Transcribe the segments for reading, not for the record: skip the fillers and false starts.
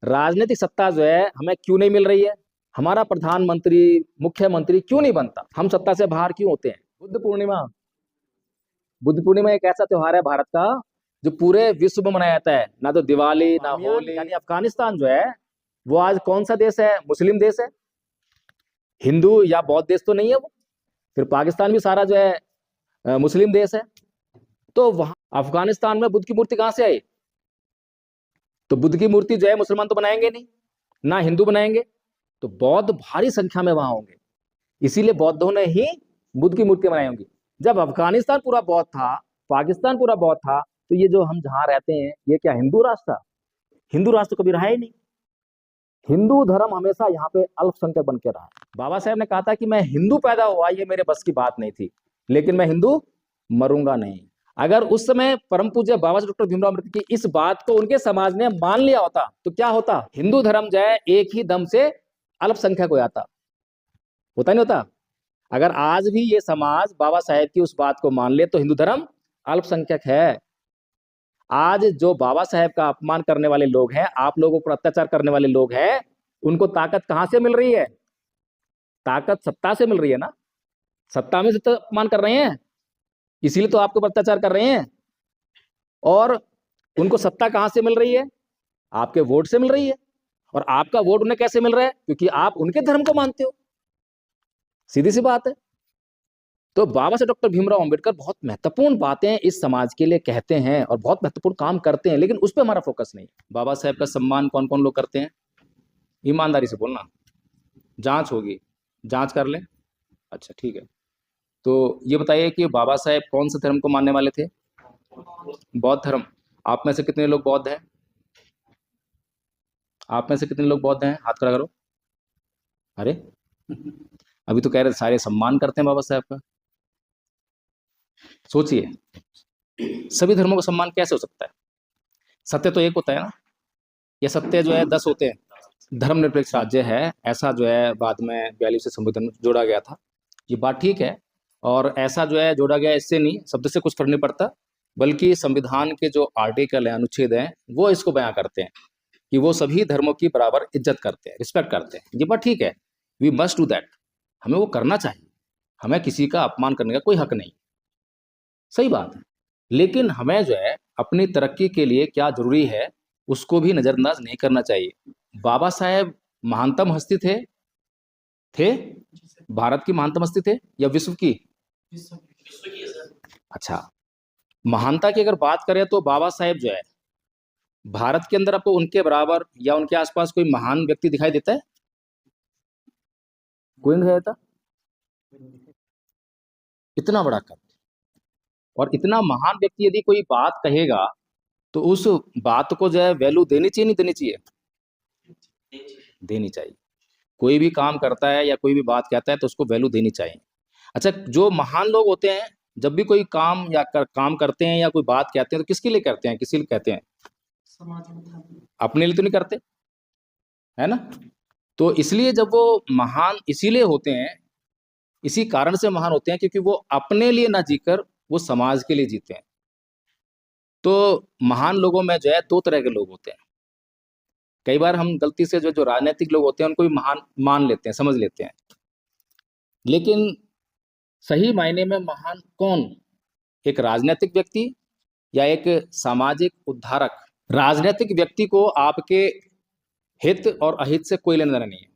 राजनीतिक सत्ता जो है हमें क्यों नहीं मिल रही है, हमारा प्रधानमंत्री मुख्यमंत्री क्यों नहीं बनता, हम सत्ता से बाहर क्यों होते हैं। बुद्ध पूर्णिमा एक ऐसा त्योहार है भारत का जो पूरे विश्व में मनाया जाता है। ना तो दिवाली ना होली। यानी अफगानिस्तान जो है वो आज कौन सा देश है, मुस्लिम देश है, हिंदू या बौद्ध देश तो नहीं है वो। फिर पाकिस्तान भी सारा जो है मुस्लिम देश है। तो वहां अफगानिस्तान में बुद्ध की मूर्ति कहां से आई। तो बुद्ध की मूर्ति जो है मुसलमान तो बनाएंगे नहीं, ना हिंदू बनाएंगे, तो बौद्ध भारी संख्या में वहां होंगे, इसीलिए बौद्धों ने ही बुद्ध की मूर्ति बनाई होंगी। जब अफगानिस्तान पूरा बौद्ध था, पाकिस्तान पूरा बौद्ध था, तो ये जो हम जहां रहते हैं ये क्या हिंदू राष्ट्र था? हिंदू राष्ट्र तो कभी रहा ही नहीं। हिंदू धर्म हमेशा यहाँ पे अल्पसंख्यक बन के रहा। बाबा साहेब ने कहा था कि मैं हिंदू पैदा हुआ ये मेरे बस की बात नहीं थी, लेकिन मैं हिंदू मरूंगा नहीं। अगर उस समय परम पूज्य बाबा डॉक्टर भीमराव अम्बेडकर की इस बात को उनके समाज ने मान लिया होता तो क्या होता, हिंदू धर्म जो है एक ही दम से अल्पसंख्यक हो जाता, होता नहीं होता। अगर आज भी ये समाज बाबा साहेब की उस बात को मान ले तो हिंदू धर्म अल्पसंख्यक है। आज जो बाबा साहेब का अपमान करने वाले लोग हैं, आप लोगों पर अत्याचार करने वाले लोग हैं, उनको ताकत कहां से मिल रही है? ताकत सत्ता से मिल रही है ना। सत्ता में से तो अपमान कर रहे हैं, इसीलिए तो आपके ऊपर अत्याचार कर रहे हैं। और उनको सत्ता कहां से मिल रही है? आपके वोट से मिल रही है। और आपका वोट उन्हें कैसे मिल रहा है? क्योंकि आप उनके धर्म को मानते हो, सीधी सी बात है। तो बाबा साहब डॉक्टर भीमराव अंबेडकर बहुत महत्वपूर्ण बातें इस समाज के लिए कहते हैं और बहुत महत्वपूर्ण काम करते हैं, लेकिन उस पर हमारा फोकस नहीं। बाबा साहब का सम्मान कौन कौन लोग करते हैं? ईमानदारी से बोलना, जांच होगी, जांच कर लें। अच्छा ठीक है, तो ये बताइए कि बाबा साहेब कौन से धर्म को मानने वाले थे? बौद्ध धर्म। आप में से कितने लोग बौद्ध हैं? आप में से कितने लोग बौद्ध हैं? हाथ खड़ा करो। अरे अभी तो कह रहे सारे सम्मान करते हैं बाबा साहब का। सोचिए, सभी धर्मों का सम्मान कैसे हो सकता है? सत्य तो एक होता है ना, ये सत्य जो है 10 होते हैं। धर्मनिरपेक्ष राज्य है ऐसा जो है बाद में 42वें संविधान में जोड़ा गया था, ये बात ठीक है। और ऐसा जो है जोड़ा गया इससे नहीं, शब्द से कुछ फर्क नहीं पड़ता, बल्कि संविधान के जो आर्टिकल हैं, अनुच्छेद हैं, वो इसको बयां करते हैं कि वो सभी धर्मों की बराबर इज्जत करते हैं, रिस्पेक्ट करते हैं। ये बात ठीक है, वी मस्ट डू दैट, हमें वो करना चाहिए। हमें किसी का अपमान करने का कोई हक नहीं, सही बात है। लेकिन हमें जो है अपनी तरक्की के लिए क्या जरूरी है उसको भी नजरअंदाज नहीं करना चाहिए। बाबा साहेब महानतम हस्ती थे भारत की महानतम हस्ती थे या विश्व की? अच्छा, महानता की अगर बात करें तो बाबा साहेब जो है भारत के अंदर आपको उनके बराबर या उनके आसपास कोई महान व्यक्ति दिखाई देता है? कोई नहीं दिखाई देता। इतना बड़ा कद और इतना महान व्यक्ति यदि कोई बात कहेगा तो उस बात को जो है वैल्यू देनी चाहिए नहीं देनी चाहिए? देनी चाहिए। कोई भी काम करता है या कोई भी बात कहता है तो उसको वैल्यू देनी चाहिए। अच्छा, जो महान लोग होते हैं जब भी कोई काम या काम करते हैं या कोई बात कहते हैं तो किसके लिए करते हैं, किसी लिए कहते हैं? अपने लिए तो नहीं करते, है ना। तो इसलिए जब वो महान इसीलिए होते हैं, इसी कारण से महान होते हैं क्योंकि वो अपने लिए ना जीकर वो समाज के लिए जीते हैं। तो महान लोगों में जो है दो तरह के लोग होते हैं। कई बार हम गलती से जो जो राजनीतिक लोग होते हैं उनको भी महान मान लेते हैं, समझ लेते हैं, लेकिन सही मायने में महान कौन? एक राजनीतिक व्यक्ति या एक सामाजिक उद्धारक? राजनीतिक व्यक्ति को आपके हित और अहित से कोई लेना देना नहीं है।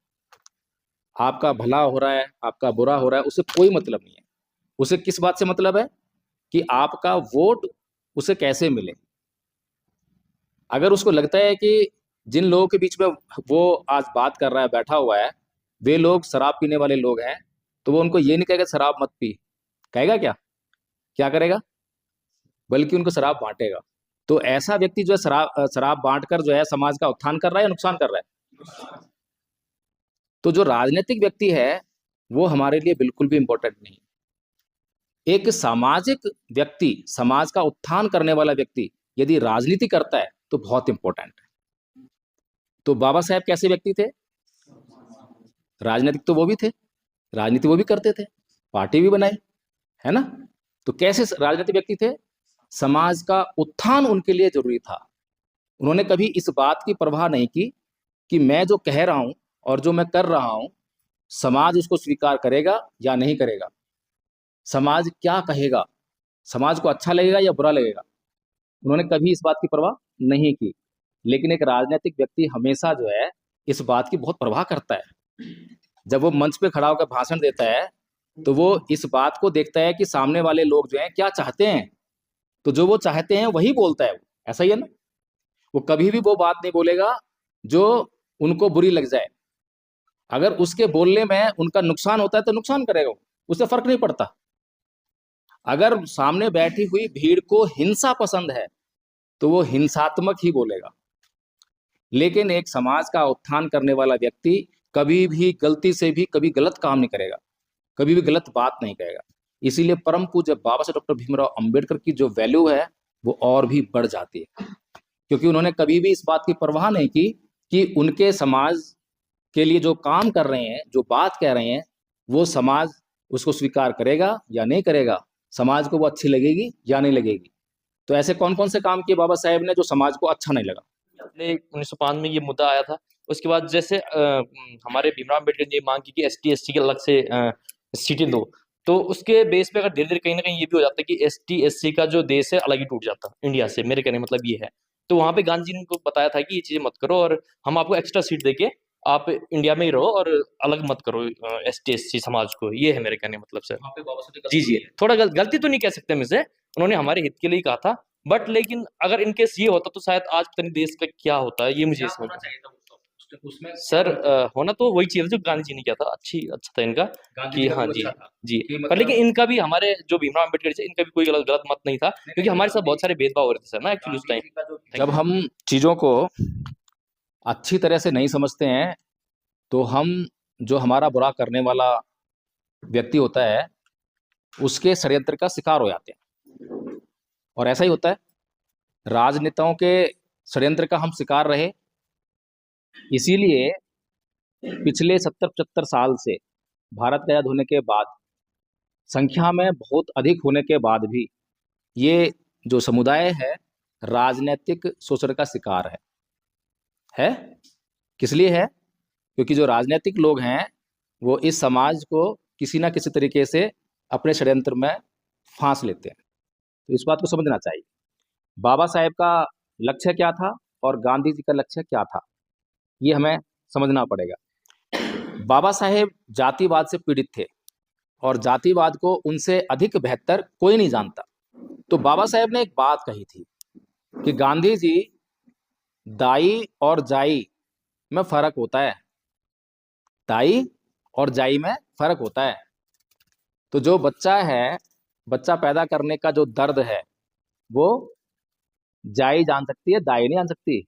आपका भला हो रहा है, आपका बुरा हो रहा है, उससे कोई मतलब नहीं है। उसे किस बात से मतलब है कि आपका वोट उसे कैसे मिले। अगर उसको लगता है कि जिन लोगों के बीच में वो आज बात कर रहा है, बैठा हुआ है, वे लोग शराब पीने वाले लोग हैं, तो वो उनको ये नहीं कहेगा शराब मत पी, कहेगा क्या? क्या करेगा? बल्कि उनको शराब बांटेगा। तो ऐसा व्यक्ति जो है शराब बांटकर जो है समाज का उत्थान कर रहा है या नुकसान कर रहा है? तो जो राजनीतिक व्यक्ति है वो हमारे लिए बिल्कुल भी इंपॉर्टेंट नहीं। एक सामाजिक व्यक्ति, समाज का उत्थान करने वाला व्यक्ति यदि राजनीति करता है तो बहुत इंपॉर्टेंट है। तो बाबा साहेब कैसे व्यक्ति थे? राजनीतिक तो वो भी थे, राजनीति वो भी करते थे, पार्टी भी बनाई, है ना। तो कैसे राजनीतिक व्यक्ति थे? समाज का उत्थान उनके लिए जरूरी था। उन्होंने कभी इस बात की परवाह नहीं की कि मैं जो कह रहा हूं और जो मैं कर रहा हूं, समाज उसको स्वीकार करेगा या नहीं करेगा, समाज क्या कहेगा, समाज को अच्छा लगेगा या बुरा लगेगा। उन्होंने कभी इस बात की परवाह नहीं की। लेकिन एक राजनीतिक व्यक्ति हमेशा जो है इस बात की बहुत परवाह करता है। जब वो मंच पे खड़ा होकर भाषण देता है तो वो इस बात को देखता है कि सामने वाले लोग जो हैं क्या चाहते हैं, तो जो वो चाहते हैं वही बोलता है। ऐसा ही है ना। वो कभी भी वो बात नहीं बोलेगा जो उनको बुरी लग जाए। अगर उसके बोलने में उनका नुकसान होता है तो नुकसान करेगा वो, उससे फर्क नहीं पड़ता। अगर सामने बैठी हुई भीड़ को हिंसा पसंद है तो वो हिंसात्मक ही बोलेगा। लेकिन एक समाज का उत्थान करने वाला व्यक्ति कभी भी गलती से भी कभी गलत काम नहीं करेगा, कभी भी गलत बात नहीं कहेगा। इसीलिए परम पूज्य बाबा साहब डॉक्टर भीमराव अंबेडकर की जो वैल्यू है वो और भी बढ़ जाती है, क्योंकि उन्होंने कभी भी इस बात की परवाह नहीं की कि उनके समाज के लिए जो काम कर रहे हैं, जो बात कह रहे हैं, वो समाज उसको स्वीकार करेगा या नहीं करेगा, समाज को वो अच्छी लगेगी या नहीं लगेगी। तो ऐसे कौन कौन से काम किए बाबा साहेब ने जो समाज को अच्छा नहीं लगा। पहले 1905 में ये मुद्दा आया था। उसके बाद जैसे हमारे भीमराव अम्बेडकर ने मांग की कि एसटी एससी के अलग से सीटें दो, तो उसके बेस पे अगर धीरे धीरे कहीं ना कहीं ये भी हो जाता है कि एसटी एससी का जो देश है अलग ही टूट जाता इंडिया से। मेरे कहने का मतलब ये है। तो वहां पे गांधी जी ने उनको बताया था कि ये चीजें मत करो और हम आपको एक्स्ट्रा सीट देके आप इंडिया में ही रहो और अलग मत करो एसटी एससी समाज को। ये है मेरे कहने का मतलब सर। जी जी, थोड़ा गलती तो नहीं कह सकते हम इसे, उन्होंने हमारे हित के लिए ही कहा था। बट लेकिन अगर इनकेस ये होता तो शायद आज पता नहीं देश का क्या होता है, ये मुझे समझ उसमें सर होना तो वही चाहिए जो गांधी जी ने किया था। अच्छा था इनका कि हाँ जी जी। पर लेकिन इनका भी हमारे जो भीमराव अम्बेडकर थे इनका भी कोई गलत गलत मत नहीं था, क्योंकि हमारे साथ बहुत सारे भेदभाव हो रहे थे सर ना एक्चुअली उस टाइम। जब हम चीजों को अच्छी तरह से नहीं समझते हैं तो हम, जो हमारा बुरा करने वाला व्यक्ति होता है, उसके षड्यंत्र का शिकार हो जाते हैं। और ऐसा ही होता है, राजनेताओं के षड्यंत्र का हम शिकार रहे। इसीलिए पिछले 70-75 साल से भारत का आजाद होने के बाद, संख्या में बहुत अधिक होने के बाद भी, ये जो समुदाय है राजनीतिक शोषण का शिकार है। किस लिए है? क्योंकि जो राजनीतिक लोग हैं वो इस समाज को किसी ना किसी तरीके से अपने षड्यंत्र में फांस लेते हैं। तो इस बात को समझना चाहिए, बाबा साहेब का लक्ष्य क्या था और गांधी जी का लक्ष्य क्या था, ये हमें समझना पड़ेगा। बाबा साहेब जातिवाद से पीड़ित थे और जातिवाद को उनसे अधिक बेहतर कोई नहीं जानता। तो बाबा साहेब ने एक बात कही थी कि गांधी जी, दाई और जाई में फर्क होता है, दाई और जाई में फर्क होता है। तो जो बच्चा है, बच्चा पैदा करने का जो दर्द है वो जाई जान सकती है, दाई नहीं जान सकती।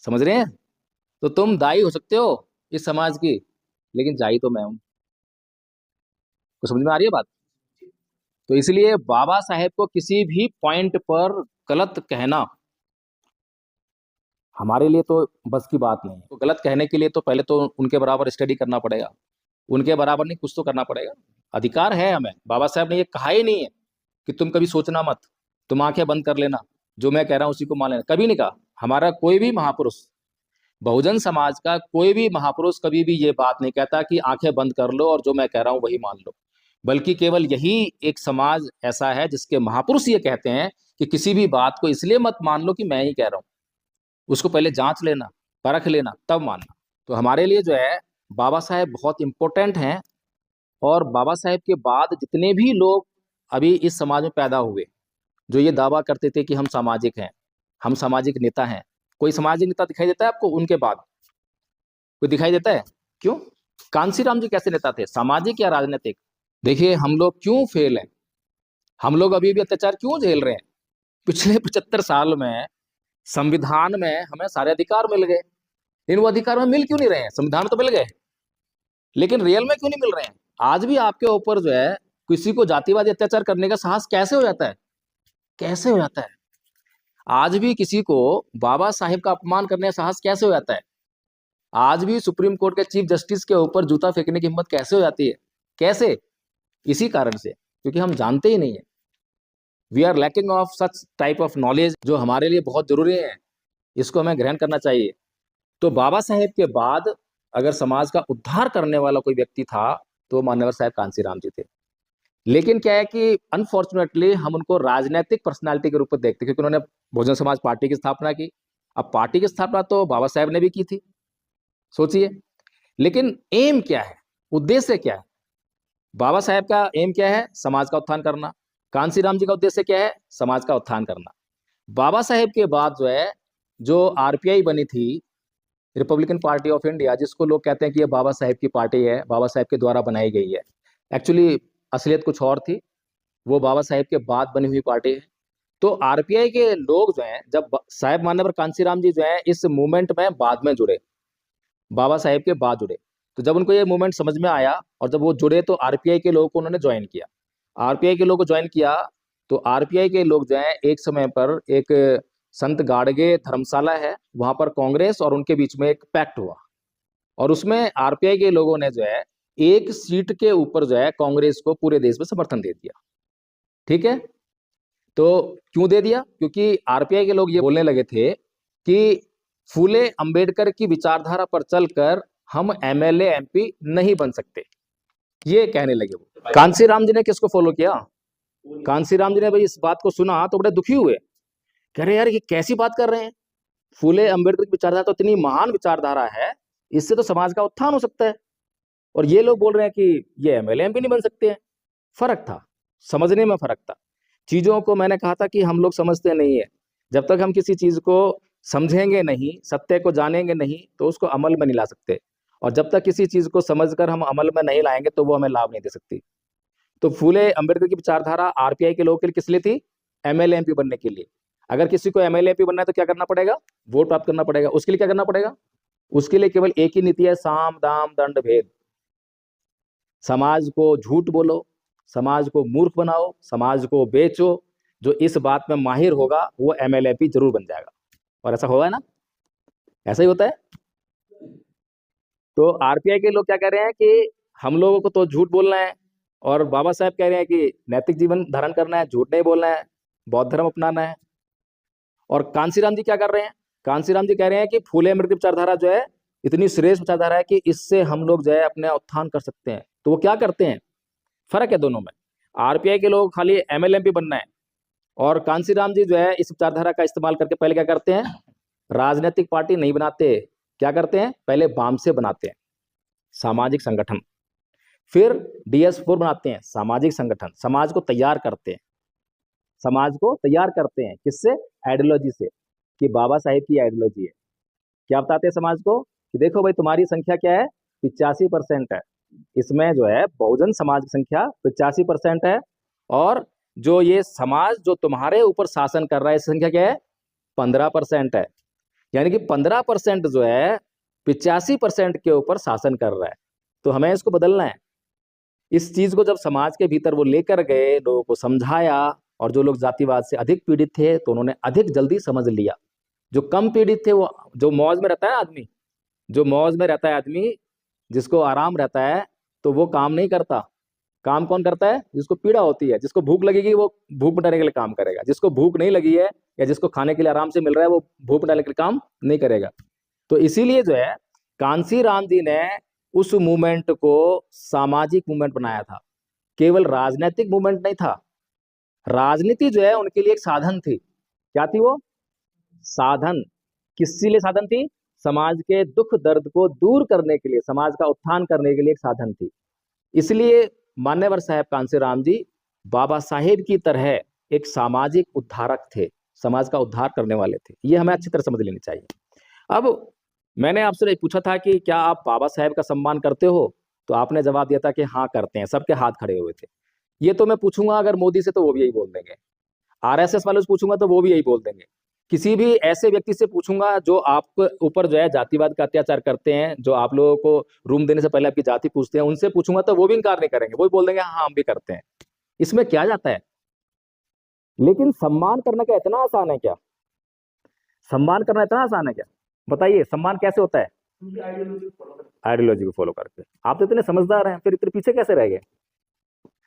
समझ रहे हैं? तो तुम दाई हो सकते हो इस समाज की, लेकिन जाई तो मैं हूं। तो समझ में आ रही है बात? तो इसलिए बाबा साहेब को किसी भी पॉइंट पर गलत कहना हमारे लिए तो बस की बात नहीं है। तो गलत कहने के लिए तो पहले तो उनके बराबर स्टडी करना पड़ेगा, उनके बराबर नहीं कुछ तो करना पड़ेगा। अधिकार है हमें, बाबा साहब ने ये कहा ही नहीं है कि तुम कभी सोचना मत, तुम आंखें बंद कर लेना, जो मैं कह रहा हूं उसी को मान लेना, कभी नहीं कहा। हमारा कोई भी महापुरुष, बहुजन समाज का कोई भी महापुरुष कभी भी ये बात नहीं कहता कि आंखें बंद कर लो और जो मैं कह रहा हूं वही मान लो। बल्कि केवल यही एक समाज ऐसा है जिसके महापुरुष ये कहते हैं कि किसी भी बात को इसलिए मत मान लो कि मैं ही कह रहा हूं, उसको पहले जांच लेना, परख लेना, तब मानना। तो हमारे लिए जो है बाबा साहेब बहुत इंपॉर्टेंट हैं। और बाबा साहेब के बाद जितने भी लोग अभी इस समाज में पैदा हुए जो ये दावा करते थे कि हम सामाजिक हैं, हम सामाजिक नेता हैं, कोई सामाजिक नेता दिखाई देता है आपको उनके बाद? कोई दिखाई देता है? क्यों? कांसीराम जी कैसे नेता थे, सामाजिक या राजनीतिक? देखिए हम लोग क्यों फेल हैं, हम लोग अभी भी अत्याचार क्यों झेल रहे हैं? पिछले 75 साल में संविधान में हमें सारे अधिकार मिल गए, लेकिन वो अधिकार हमें मिल क्यों नहीं रहे हैं? संविधान में तो मिल गए, लेकिन रियल में क्यों नहीं मिल रहे हैं? आज भी आपके ऊपर जो है किसी को जातिवादी अत्याचार करने का साहस कैसे हो जाता है? कैसे हो जाता है? आज भी किसी को बाबा साहेब का अपमान करने का साहस कैसे हो जाता है? आज भी सुप्रीम कोर्ट के चीफ जस्टिस के ऊपर जूता फेंकने की हिम्मत कैसे हो जाती है? कैसे? इसी कारण से, क्योंकि हम जानते ही नहीं है। We are lacking of such type of knowledge जो हमारे लिए बहुत जरूरी है, इसको हमें ग्रहण करना चाहिए। तो बाबा साहेब के बाद अगर समाज का उद्धार करने वाला कोई व्यक्ति था तो वो मान्यवर साहब कांसीराम जी थे। लेकिन क्या है कि अनफॉर्चुनेटली हम उनको राजनीतिक पर्सनालिटी के रूप में देखते हैं, क्योंकि उन्होंने बहुजन समाज पार्टी की स्थापना की। अब पार्टी की स्थापना तो बाबा साहेब ने भी की थी, सोचिए। लेकिन एम क्या है, उद्देश्य क्या है? बाबा साहेब का एम क्या है? समाज का उत्थान करना। कांसीराम जी का उद्देश्य क्या है? समाज का उत्थान करना। बाबा साहेब के बाद जो है, जो आरपीआई बनी थी, रिपब्लिकन पार्टी ऑफ इंडिया, जिसको लोग कहते हैं कि ये बाबा साहेब की पार्टी है, बाबा साहेब के द्वारा बनाई गई है, एक्चुअली असलियत कुछ और थी। वो बाबा साहेब के बाद बनी हुई पार्टी है। तो आरपीआई के लोग जो हैं, जब साहेब मान्यवर कांसीराम जी जो है इस मूवमेंट में बाद में जुड़े, बाबा साहेब के बाद जुड़े, तो जब उनको ये मूवमेंट समझ में आया और जब वो जुड़े तो आरपीआई के लोगों को उन्होंने ज्वाइन किया। आरपीआई के लोगों को ज्वाइन किया तो आरपीआई के लोग जो है, एक समय पर एक संत गाडगे धर्मशाला है, वहां पर कांग्रेस और उनके बीच में एक पैक्ट हुआ, और उसमें आरपीआई के लोगों ने जो है एक सीट के ऊपर जो है कांग्रेस को पूरे देश में समर्थन दे दिया। ठीक है, तो क्यों दे दिया? क्योंकि आरपीआई के लोग ये बोलने लगे थे कि फूले अंबेडकर की विचारधारा पर चलकर हम एमएलए एमपी नहीं बन सकते, ये कहने लगे वो। कांसीराम जी ने किसको फॉलो किया? कांसीराम जी ने भाई इस बात को सुना तो बड़े दुखी हुए, कह रहे यार ये कैसी बात कर रहे हैं, फूले अंबेडकर की विचारधारा तो इतनी महान विचारधारा है, इससे तो समाज का उत्थान हो सकता है, और ये लोग बोल रहे हैं कि ये एमएलए एमपी नहीं बन सकते हैं। फर्क था, समझने में फर्क था। चीजों को मैंने कहा था कि हम लोग समझते नहीं है, जब तक हम किसी चीज को समझेंगे नहीं, सत्य को जानेंगे नहीं, तो उसको अमल में नहीं ला सकते, और जब तक किसी चीज को समझकर हम अमल में नहीं लाएंगे तो वो हमें लाभ नहीं दे सकती। तो फूले अंबेडकर की विचारधारा आरपीआई के लोगों के लिए किस लिए थी? एमएलए एमपी बनने के लिए। अगर किसी को एमएलए एमपी बनना है तो क्या करना पड़ेगा? वोट प्राप्त करना पड़ेगा। उसके लिए क्या करना पड़ेगा? उसके लिए केवल एक ही नीति है, साम दाम दंड भेद। समाज को झूठ बोलो, समाज को मूर्ख बनाओ, समाज को बेचो, जो इस बात में माहिर होगा वो एमएलए एमपी जरूर बन जाएगा। और ऐसा होगा ना, ऐसा ही होता है। तो आरपीआई के लोग क्या कह रहे हैं कि हम लोगों को तो झूठ बोलना है, और बाबा साहब कह रहे हैं कि नैतिक जीवन धारण करना है, झूठ नहीं बोलना है, बौद्ध धर्म अपनाना है। और कांसीराम जी क्या कर रहे हैं? कांसीराम जी कह रहे हैं कि फूले अमृत की विचारधारा जो है इतनी श्रेष्ठ विचारधारा है कि इससे हम लोग जो है अपने उत्थान कर सकते हैं। तो वो क्या करते हैं? फर्क है दोनों में। आरपीआई के लोग खाली एमएलएमपी बनना है, और कांसीराम जी जो है इस विचारधारा का इस्तेमाल करके पहले क्या करते हैं? राजनीतिक पार्टी नहीं बनाते, क्या करते हैं? पहले बाम से बनाते हैं, सामाजिक संगठन। फिर DS4 बनाते हैं, सामाजिक संगठन। समाज को तैयार करते हैं, समाज को तैयार करते हैं किससे? आइडियोलॉजी से, कि बाबा साहेब की आइडियोलॉजी है। क्या बताते हैं समाज को? कि देखो भाई तुम्हारी संख्या क्या है? 85% है, इसमें जो है बहुजन समाज की संख्या 85% है, और जो ये समाज जो तुम्हारे ऊपर शासन कर रहा है इसकी संख्या क्या है? 15% है। यानी कि 15% जो है 85% के ऊपर शासन कर रहा है। तो हमें इसको बदलना है। इस चीज को जब समाज के भीतर वो लेकर गए, लोगों को समझाया, और जो लोग जातिवाद से अधिक पीड़ित थे तो उन्होंने अधिक जल्दी समझ लिया। जो कम पीड़ित थे, वो जो मौज में रहता है आदमी, जो मौज में रहता है आदमी, जिसको आराम रहता है, तो वो काम नहीं करता। काम कौन करता है? जिसको पीड़ा होती है, जिसको भूख लगेगी वो भूख मिटाने के लिए काम करेगा, जिसको भूख नहीं लगी है या जिसको खाने के लिए आराम से मिल रहा है वो भूख मिटाने के लिए काम नहीं करेगा। तो इसीलिए जो है कांसीराम जी ने उस मूवमेंट को सामाजिक मूवमेंट बनाया था, केवल राजनीतिक मूवमेंट नहीं था। राजनीति जो है उनके लिए एक साधन थी। क्या थी वो? साधन। किसके लिए साधन थी? समाज के दुख दर्द को दूर करने के लिए, समाज का उत्थान करने के लिए एक साधन थी। इसलिए मान्यवर साहब कांसीराम जी बाबा साहेब की तरह एक सामाजिक उद्धारक थे, समाज का उद्धार करने वाले थे। ये हमें अच्छी तरह समझ लेनी चाहिए। अब मैंने आपसे पूछा था कि क्या आप बाबा साहेब का सम्मान करते हो, तो आपने जवाब दिया था कि हाँ करते हैं, सबके हाथ खड़े हुए थे। ये तो मैं पूछूंगा अगर मोदी से तो वो भी यही बोल देंगे, आरएसएस वाले से पूछूंगा तो वो भी यही बोल देंगे, किसी भी ऐसे व्यक्ति से पूछूंगा जो आपके ऊपर जो है जातिवाद का अत्याचार करते हैं, जो आप लोगों को रूम देने से पहले आपकी जाति पूछते हैं, उनसे पूछूंगा तो वो भी इनकार नहीं करेंगे, वो भी बोल देंगे हाँ हम भी करते हैं। इसमें क्या जाता है? लेकिन सम्मान करना क्या इतना आसान है क्या? सम्मान करना इतना आसान है क्या? बताइए, सम्मान कैसे होता है? आइडियोलॉजी को फॉलो करके। आप तो इतने समझदार हैं, फिर इतने पीछे कैसे रह गए?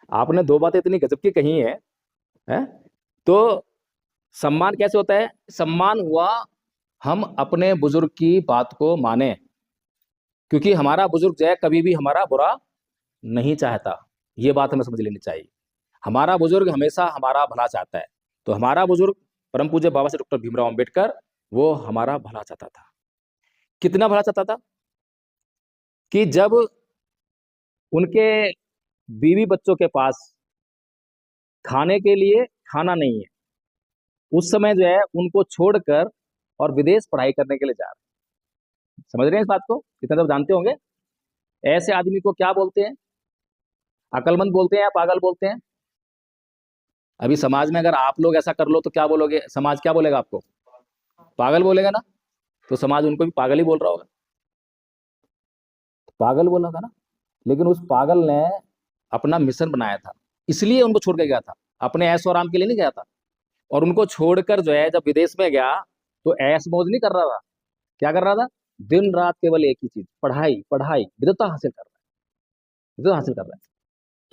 आपने दो बातें इतनी गजब की कही हैं। तो सम्मान कैसे होता है? सम्मान हुआ हम अपने बुजुर्ग की बात को माने, क्योंकि हमारा बुजुर्ग जो है कभी भी हमारा बुरा नहीं चाहता। ये बात हमें समझ लेनी चाहिए। हमारा बुजुर्ग हमेशा हमारा भला चाहता है। तो हमारा बुजुर्ग परम पूज्य बाबा साहब डॉक्टर भीमराव अंबेडकर, वो हमारा भला चाहता था। कितना भला चाहता था कि जब उनके बीवी बच्चों के पास खाने के लिए खाना नहीं है, उस समय जो है उनको छोड़कर और विदेश पढ़ाई करने के लिए जा रहे हैं। समझ रहे हैं इस बात को? इतना तो जानते होंगे। ऐसे आदमी को क्या बोलते हैं? अकलमंद बोलते हैं या पागल बोलते हैं? अभी समाज में अगर आप लोग ऐसा कर लो तो क्या बोलोगे? समाज क्या बोलेगा आपको? पागल बोलेगा ना। तो समाज उनको भी पागल ही बोल रहा होगा, पागल बोला होगा ना। लेकिन उस पागल ने अपना मिशन बनाया था, इसलिए उनको छोड़ के गया था, अपने ऐश और आराम के लिए नहीं गया था। और उनको छोड़कर जो है जब विदेश में गया तो ऐश मौज नहीं कर रहा था। क्या कर रहा था? दिन रात केवल एक ही चीज, पढ़ाई पढ़ाई, विद्वता हासिल कर रहा है, विद्वता हासिल कर रहा है।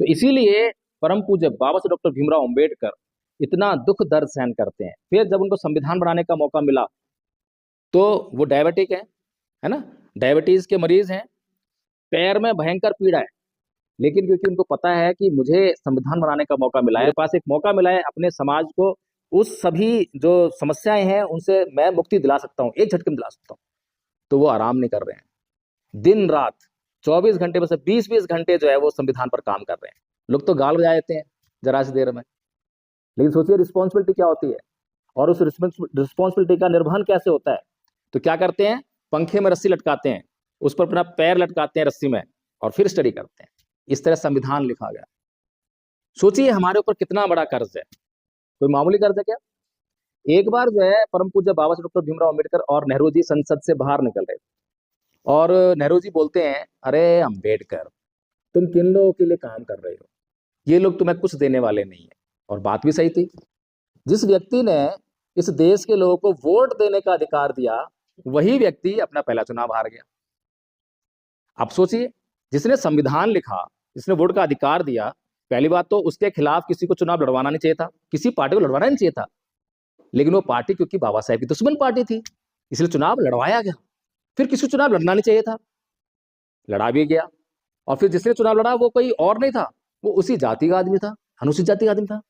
तो इसीलिए परम पूज्य बाबा साहब डॉक्टर भीमराव अंबेडकर इतना दुख दर्द सहन करते हैं। फिर जब उनको संविधान बनाने का मौका मिला तो वो डायबिटिक है ना, डायबिटीज के मरीज हैं, पैर में भयंकर पीड़ा है। लेकिन क्योंकि उनको पता है कि मुझे संविधान बनाने का मौका मिला है, मेरे पास एक मौका मिला है अपने समाज को उस सभी जो समस्याएं हैं उनसे मैं मुक्ति दिला सकता हूँ, एक झटके में दिला सकता हूँ। तो वो आराम नहीं कर रहे हैं, दिन रात 24 घंटे में से 20-20 घंटे जो है वो संविधान पर काम कर रहे हैं। लोग तो गाल बजा देते हैं जरा सी देर में, लेकिन सोचिए रिस्पॉन्सिबिलिटी क्या होती है और उस रिस्पॉन्सिबिलिटी का निर्वहन कैसे होता है। तो क्या करते हैं? पंखे में रस्सी लटकाते हैं, उस पर अपना पैर लटकाते हैं रस्सी में और फिर स्टडी करते हैं। इस तरह संविधान लिखा गया। सोचिए हमारे ऊपर कितना बड़ा कर्ज है, कोई मामूली कर्ज है क्या? एक बार जो है परम पूज्य बाबा साहब डॉक्टर भीमराव अंबेडकर और नेहरू जी संसद से बाहर निकल रहे थे और नेहरू जी बोलते हैं, अरे अंबेडकर, तुम किन लोगों के लिए काम कर रहे हो? ये लोग तुम्हें कुछ देने वाले नहीं है। और बात भी सही थी। जिस व्यक्ति ने इस देश के लोगों को वोट देने का अधिकार दिया, वही व्यक्ति अपना पहला चुनाव हार गया। अब सोचिए, जिसने संविधान लिखा, जिसने वोट का अधिकार दिया, पहली बात तो उसके खिलाफ किसी को चुनाव लड़वाना नहीं चाहिए था, किसी पार्टी को लड़वाना नहीं चाहिए था। लेकिन वो पार्टी क्योंकि बाबा साहेब की दुश्मन पार्टी थी, इसलिए चुनाव लड़वाया गया। फिर किसी को चुनाव लड़ना नहीं चाहिए था, लड़ा भी गया। और फिर जिसने चुनाव लड़ा वो कोई और नहीं था, वो उसी जाति का आदमी था, अनुसूचित जाति का आदमी था।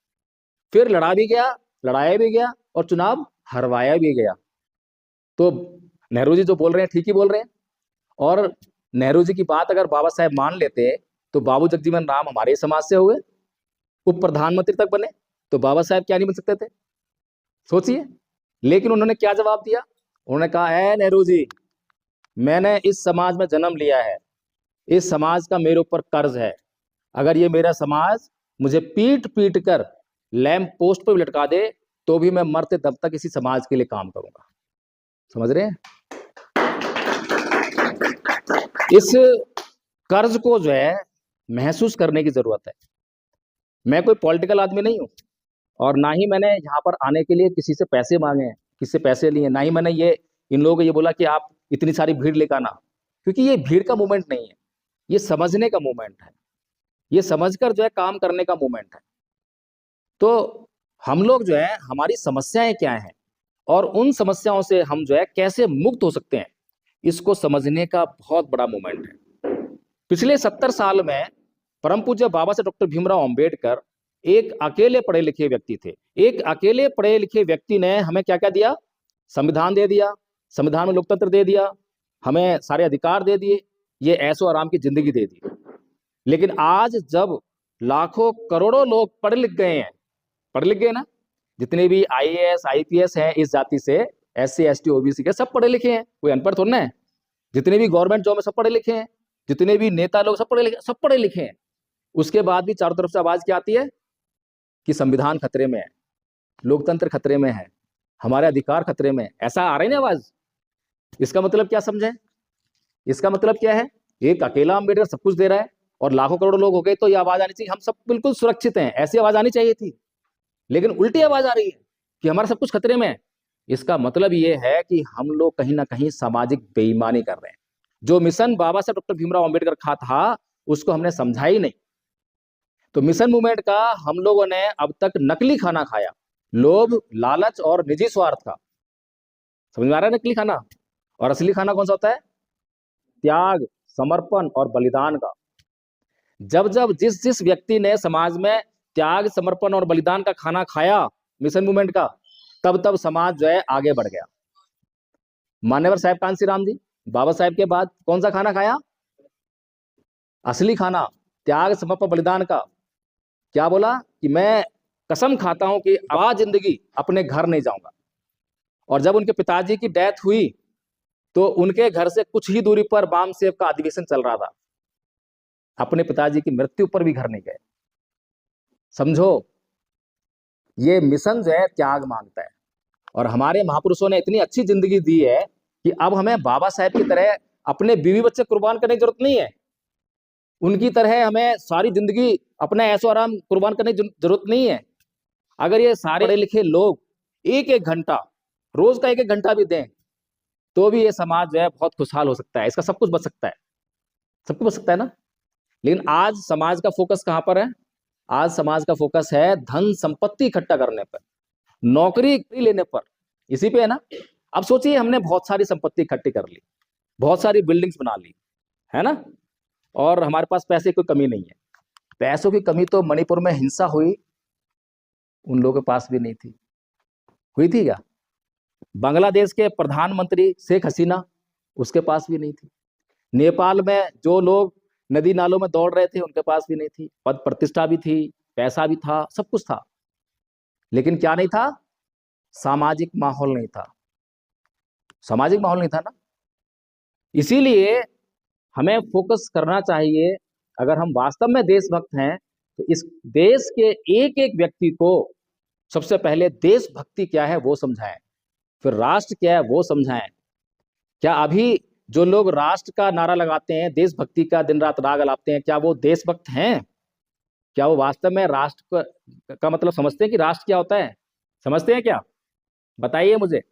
फिर लड़ा भी गया, लड़ाया भी गया और चुनाव हरवाया भी गया। तो नेहरू जी जो बोल रहे हैं ठीक ही बोल रहे हैं। और नेहरू जी की बात अगर बाबा साहेब मान लेते तो बाबू जगजीवन राम हमारे समाज से हुए, उप प्रधानमंत्री तक बने, तो बाबा साहेब क्या नहीं बन सकते थे? सोचिए। लेकिन उन्होंने क्या जवाब दिया? उन्होंने कहा, है नेहरू जी, मैंने इस समाज में जन्म लिया है, इस समाज का मेरे ऊपर कर्ज है। अगर ये मेरा समाज मुझे पीट पीट कर लैंप पोस्ट पर भी लटका दे तो भी मैं मरते दम तक इसी समाज के लिए काम करूंगा। समझ रहे हैं? इस कर्ज को जो है महसूस करने की जरूरत है। मैं कोई पॉलिटिकल आदमी नहीं हूं और ना ही मैंने यहाँ पर आने के लिए किसी से पैसे मांगे हैं, किसी से पैसे लिए, ना ही मैंने ये इन लोगों को ये बोला कि आप इतनी सारी भीड़ लेकर आना, क्योंकि ये भीड़ का मूवमेंट नहीं है, ये समझने का मूवमेंट है, ये समझकर जो है काम करने का मूवमेंट है। तो हम लोग जो है हमारी समस्याएं क्या हैं और उन समस्याओं से हम जो है कैसे मुक्त हो सकते हैं, इसको समझने का बहुत बड़ा मूवमेंट है। पिछले 70 साल में परम पूज्य बाबा साहब डॉक्टर भीमराव अंबेडकर एक अकेले पढ़े लिखे व्यक्ति थे। एक अकेले पढ़े लिखे व्यक्ति ने हमें क्या क्या दिया? संविधान दे दिया, संविधान में लोकतंत्र दे दिया, हमें सारे अधिकार दे दिए, ये ऐशो आराम की जिंदगी दे दी। लेकिन आज जब लाखों करोड़ों लोग पढ़ लिख गए हैं, पढ़ लिख गए ना, जितने भी आईएएस आईपीएस हैं इस जाति से, एससी एसटी ओबीसी के, सब पढ़े लिखे हैं, कोई अनपढ़ थोड़ा ना है। जितने भी गवर्नमेंट जॉब में सब पढ़े लिखे हैं, जितने भी नेता लोग सब पढ़े लिखे हैं। उसके बाद भी चारों तरफ से आवाज क्या आती है कि संविधान खतरे में है, लोकतंत्र खतरे में है, हमारे अधिकार खतरे में है। ऐसा आ रही है ना आवाज। इसका मतलब क्या समझे? इसका मतलब क्या है? एक अकेला अंबेडकर सब कुछ दे रहा है और लाखों करोड़ों लोग हो गए तो ये आवाज आनी चाहिए हम सब बिल्कुल सुरक्षित हैं, ऐसी आवाज आनी चाहिए थी। लेकिन उल्टी आवाज आ रही है कि हमारा सब कुछ खतरे में है। इसका मतलब ये है कि हम लोग कहीं ना कहीं सामाजिक बेईमानी कर रहे हैं। जो मिशन बाबा साहब डॉक्टर भीमराव अंबेडकर का था उसको हमने समझा ही नहीं। तो मिशन मूवमेंट का हम लोगों ने अब तक नकली खाना खाया, लोभ, लालच और निजी स्वार्थ का। समझ में आ रहा है नकली खाना और असली खाना कौन सा होता है? त्याग, समर्पण और बलिदान का। जब जब जिस जिस व्यक्ति ने समाज में त्याग, समर्पण और बलिदान का खाना खाया, मिशन मूवमेंट का, तब तब समाज जो है आगे बढ़ गया। मान्यवर साहब कांशीराम जी बाबा साहब के बाद कौन सा खाना खाया? असली खाना, त्याग, समर्पण, बलिदान का। क्या बोला कि मैं कसम खाता हूं कि आज जिंदगी अपने घर नहीं जाऊंगा। और जब उनके पिताजी की डेथ हुई तो उनके घर से कुछ ही दूरी पर वामसेव का अधिवेशन चल रहा था। अपने पिताजी की मृत्यु पर भी घर नहीं गए। समझो, ये मिशन जो है त्याग मांगता है। और हमारे महापुरुषों ने इतनी अच्छी जिंदगी दी है कि अब हमें बाबा साहब की तरह अपने बीवी बच्चे कुर्बान करने की जरूरत नहीं है। उनकी तरह हमें सारी जिंदगी अपना ऐशो आराम कुर्बान करने की जरूरत नहीं है। अगर ये सारे पढ़े लिखे लोग एक एक घंटा, रोज का एक एक घंटा भी दें, तो भी ये समाज जो है बहुत खुशहाल हो सकता है। इसका सब कुछ बच सकता है, सब कुछ बच सकता है ना। लेकिन आज समाज का फोकस कहां पर है? आज समाज का फोकस है धन संपत्ति इकट्ठा करने पर, नौकरी लेने पर, इसी पे है ना। अब सोचिए, हमने बहुत सारी संपत्ति इकट्ठी कर ली, बहुत सारी बिल्डिंग्स बना ली, है ना, और हमारे पास पैसे की कोई कमी नहीं है। पैसों की कमी तो मणिपुर में हिंसा हुई, उन लोगों के पास भी नहीं थी। हुई थी क्या? बांग्लादेश के प्रधानमंत्री शेख हसीना, उसके पास भी नहीं थी। नेपाल में जो लोग नदी नालों में दौड़ रहे थे, उनके पास भी नहीं थी। पद प्रतिष्ठा भी थी, पैसा भी था, सब कुछ था, लेकिन क्या नहीं था? सामाजिक माहौल नहीं था। सामाजिक माहौल नहीं था ना। इसीलिए हमें फोकस करना चाहिए। अगर हम वास्तव में देशभक्त हैं तो इस देश के एक एक व्यक्ति को सबसे पहले देशभक्ति क्या है वो समझाएं, फिर राष्ट्र क्या है वो समझाएं। क्या अभी जो लोग राष्ट्र का नारा लगाते हैं, देशभक्ति का दिन रात राग अलापते हैं, क्या वो देशभक्त हैं? क्या वो वास्तव में राष्ट्र का मतलब समझते हैं कि राष्ट्र क्या होता है? समझते हैं क्या? बताइए मुझे।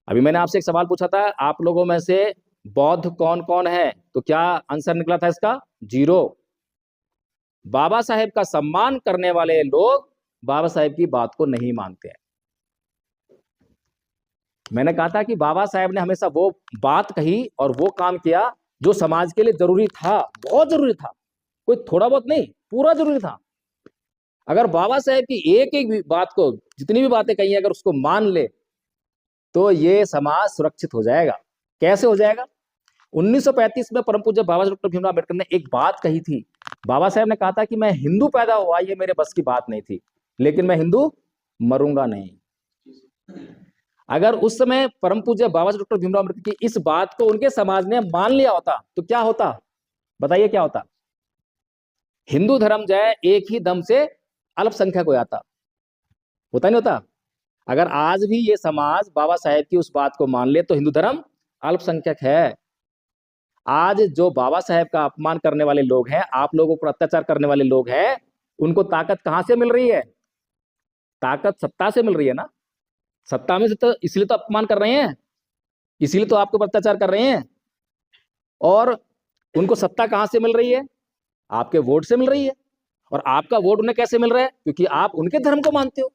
अभी मैंने आपसे एक सवाल पूछा था, आप लोगों में से बौद्ध कौन कौन है, तो क्या आंसर निकला था इसका? 0। बाबा साहेब का सम्मान करने वाले लोग बाबा साहेब की बात को नहीं मानते हैं। मैंने कहा था कि बाबा साहेब ने हमेशा वो बात कही और वो काम किया जो समाज के लिए जरूरी था, बहुत जरूरी था, कोई थोड़ा बहुत नहीं, पूरा जरूरी था। अगर बाबा साहेब की एक एक बात को, जितनी भी बातें कही, अगर उसको मान ले तो ये समाज सुरक्षित हो जाएगा। कैसे हो जाएगा? 1935 में परम पूज्य बाबा डॉक्टर भीमराव अम्बेडकर ने एक बात कही थी। बाबा साहेब ने कहा था कि मैं हिंदू पैदा हुआ, ये मेरे बस की बात नहीं थी, लेकिन मैं हिंदू मरूंगा नहीं। अगर उस समय परम पूज्य बाबा डॉक्टर भीमराव अम्बेडकर की इस बात को उनके समाज ने मान लिया होता तो क्या होता? बताइए क्या होता? हिंदू धर्म जो है एक ही दम से अल्पसंख्यक हो जाता, होता नहीं होता? अगर आज भी ये समाज बाबा साहेब की उस बात को मान ले तो हिंदू धर्म अल्पसंख्यक है। आज जो बाबा साहेब का अपमान करने वाले लोग हैं, आप लोगों पर अत्याचार करने वाले लोग हैं, उनको ताकत कहां से मिल रही है? ताकत सत्ता से मिल रही है ना। सत्ता में से तो इसलिए तो अपमान कर रहे हैं, इसीलिए तो आपके ऊपर अत्याचार कर रहे हैं। और उनको सत्ता कहां से मिल रही है? आपके वोट से मिल रही है। और आपका वोट उन्हें कैसे मिल रहा है? क्योंकि आप उनके धर्म को मानते हो।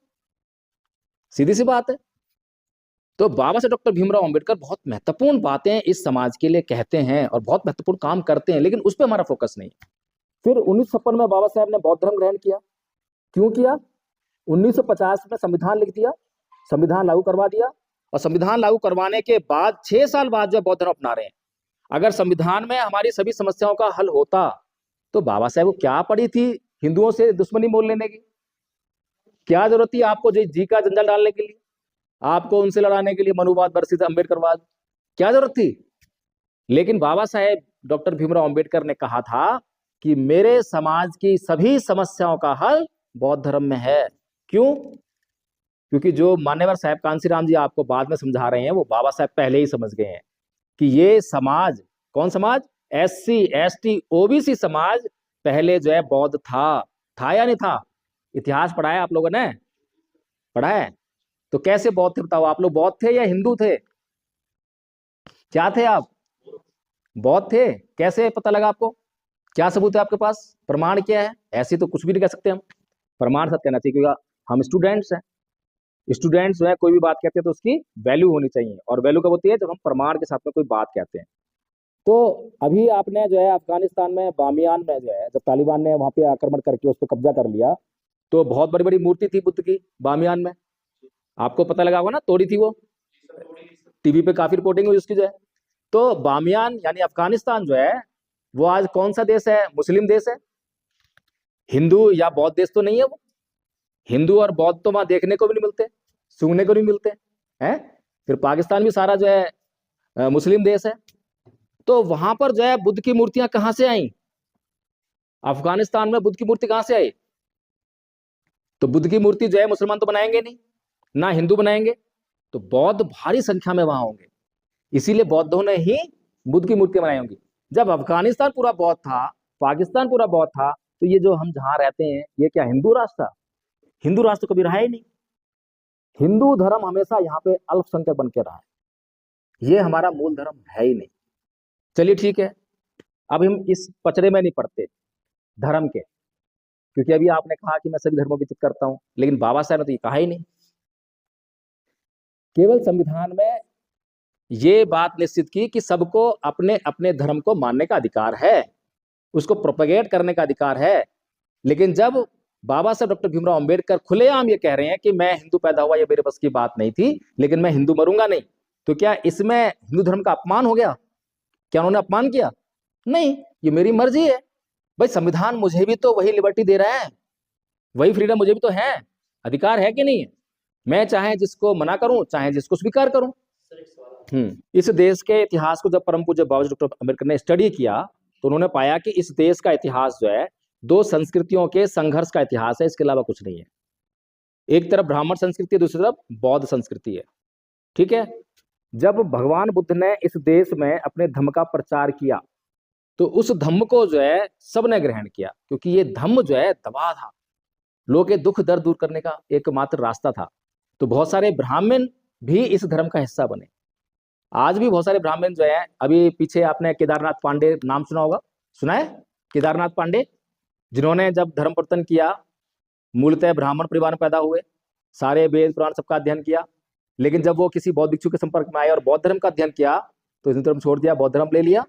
सीधी सी बात है। तो बाबा साहब डॉक्टर भीमराव अंबेडकर बहुत महत्वपूर्ण बातें इस समाज के लिए कहते हैं और बहुत महत्वपूर्ण काम करते हैं, लेकिन उस पर हमारा फोकस नहीं है। फिर 1956 में बाबा साहब ने बौद्ध धर्म ग्रहण किया। क्यों किया? 1950 में संविधान लिख दिया, संविधान लागू करवा दिया, और संविधान लागू करवाने के बाद 6 साल बाद जो बौद्ध धर्म अपना रहे हैं। अगर संविधान में हमारी सभी समस्याओं का हल होता तो बाबा साहब को क्या पड़ी थी हिंदुओं से दुश्मनी मोल लेने की? क्या जरूरत थी आपको जी का जंजाल डालने के लिए, आपको उनसे लड़ाने के लिए, मनुवाद वर्सेस अम्बेडकरवाद? क्या जरूरत थी? लेकिन बाबा साहेब डॉक्टर भीमराव अंबेडकर ने कहा था कि मेरे समाज की सभी समस्याओं का हल बौद्ध धर्म में है। क्यों? क्योंकि जो मान्यवर साहब कांशीराम जी आपको बाद में समझा रहे हैं, वो बाबा साहब पहले ही समझ गए हैं कि ये समाज, कौन समाज? SC ST OBC समाज पहले जो है बौद्ध था या नहीं था? इतिहास पढ़ा है आप लोगों ने? पढ़ा है? तो कैसे बौद्ध थे बताओ? आप लोग बौद्ध थे या हिंदू थे? क्या थे आप? बौद्ध थे। कैसे पता लगा आपको? क्या सबूत है आपके पास? प्रमाण क्या है? ऐसे तो कुछ भी नहीं कह सकते हम। प्रमाण सब कहना चाहिए, क्योंकि हम स्टूडेंट्स हैं। स्टूडेंट्स जो है कोई भी बात कहते हैं तो उसकी वैल्यू होनी चाहिए, और वैल्यू कब होती है, जब हम प्रमाण के साथ में कोई बात कहते हैं। तो अभी आपने जो है अफगानिस्तान में बामियान में जो है, जब तालिबान ने वहां पे आक्रमण करके उस पर कब्जा कर लिया, तो बहुत बड़ी बड़ी मूर्ति थी बुद्ध की बामियान में, आपको पता लगा होगा ना, तोड़ी थी वो, टीवी पे काफी रिपोर्टिंग हुई उसकी जो है। तो बामियान यानी अफगानिस्तान जो है वो आज कौन सा देश है, मुस्लिम देश है, हिंदू या बौद्ध देश तो नहीं है वो। हिंदू और बौद्ध तो वहां देखने को भी नहीं मिलते, सुनने को नहीं मिलते हैं। फिर पाकिस्तान भी सारा जो है मुस्लिम देश है। तो वहां पर जो है बुद्ध की मूर्तियां कहां से आई, अफगानिस्तान में बुद्ध की मूर्ति कहां से आई? तो बुद्ध की मूर्ति जो है मुसलमान तो बनाएंगे नहीं, ना हिंदू बनाएंगे, तो बौद्ध भारी संख्या में वहां होंगे, इसीलिए बौद्धों ने ही बुद्ध की मूर्ति बनाई होंगी। जब अफगानिस्तान पूरा बौद्ध था, पाकिस्तान पूरा बौद्ध था, तो ये जो हम जहां रहते हैं ये क्या हिंदू राष्ट्र था? हिंदू राष्ट्र तो कभी रहा ही नहीं। हिंदू धर्म हमेशा यहाँ पे अल्पसंख्यक बन के रहा है, ये हमारा मूल धर्म है ही नहीं। चलिए ठीक है, अब हम इस पचड़े में नहीं पड़ते धर्म के, क्योंकि अभी आपने कहा कि मैं सभी धर्मों की इज्जत करता हूं, लेकिन बाबा साहब ने तो ये कहा ही नहीं। केवल संविधान में ये बात निश्चित की कि सबको अपने अपने धर्म को मानने का अधिकार है, उसको प्रोपेगेट करने का अधिकार है। लेकिन जब बाबा साहब डॉक्टर भीमराव अंबेडकर खुलेआम ये कह रहे हैं कि मैं हिंदू पैदा हुआ, ये मेरे बस की बात नहीं थी, लेकिन मैं हिंदू मरूंगा नहीं, तो क्या इसमें हिंदू धर्म का अपमान हो गया? क्या उन्होंने अपमान किया? नहीं, ये मेरी मर्जी है भाई, संविधान मुझे भी तो वही लिबर्टी दे रहा है, वही फ्रीडम मुझे भी तो है, अधिकार है कि नहीं है? मैं चाहे जिसको मना करूं, चाहे जिसको स्वीकार करूं। इस देश के इतिहास को जब परम पूज्य बाबा डॉक्टर अम्बेडकर ने स्टडी किया, तो उन्होंने पाया कि इस देश का इतिहास जो है दो संस्कृतियों के संघर्ष का इतिहास है, इसके अलावा कुछ नहीं है। एक तरफ ब्राह्मण संस्कृति है, दूसरी तरफ बौद्ध संस्कृति है। ठीक है, जब भगवान बुद्ध ने इस देश में अपने धम्म का प्रचार किया, तो उस धम्म को जो है सबने ग्रहण किया, क्योंकि ये धम्म जो है दवा था, लोगों के दुख दर्द दूर करने का एकमात्र रास्ता था। तो बहुत सारे ब्राह्मण भी इस धर्म का हिस्सा बने। आज भी बहुत सारे ब्राह्मण जो है, अभी पीछे आपने केदारनाथ पांडे नाम सुना होगा, सुना है? केदारनाथ पांडे, जिन्होंने जब धर्म परिवर्तन किया, मूलतः ब्राह्मण परिवार में पैदा हुए, सारे वेद पुराण सबका अध्ययन किया, लेकिन जब वो किसी बौद्ध भिक्षु के संपर्क में आए और बौद्ध धर्म का अध्ययन किया, तो हिंदू धर्म छोड़ दिया, बौद्ध धर्म ले लिया,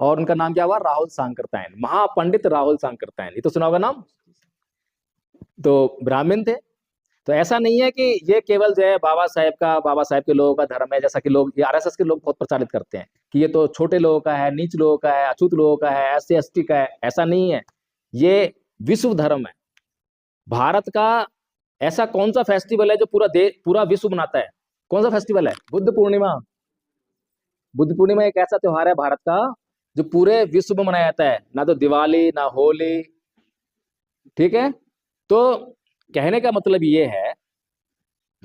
और उनका नाम क्या हुआ? राहुल सांकृत्यायन, महापंडित राहुल सांकृत्यायन, ये तो सुना होगा नाम। तो ब्राह्मण थे। तो ऐसा नहीं है कि ये केवल जो है बाबा साहेब के लोगों का धर्म है, जैसा कि लोग ये आरएसएस के लोग बहुत प्रचारित करते हैं कि ये तो छोटे लोगों का है, नीच लोगों का है, अछूत लोगों का है, एससी एसटी का है। ऐसा नहीं है, ये विश्व धर्म है। भारत का ऐसा कौन सा फेस्टिवल है जो पूरा विश्व मनाता है? कौन सा फेस्टिवल है? बुद्ध पूर्णिमा। बुद्ध पूर्णिमा एक ऐसा त्योहार है भारत का जो पूरे विश्व में मनाया जाता है, ना तो दिवाली ना होली। ठीक है, तो कहने का मतलब ये है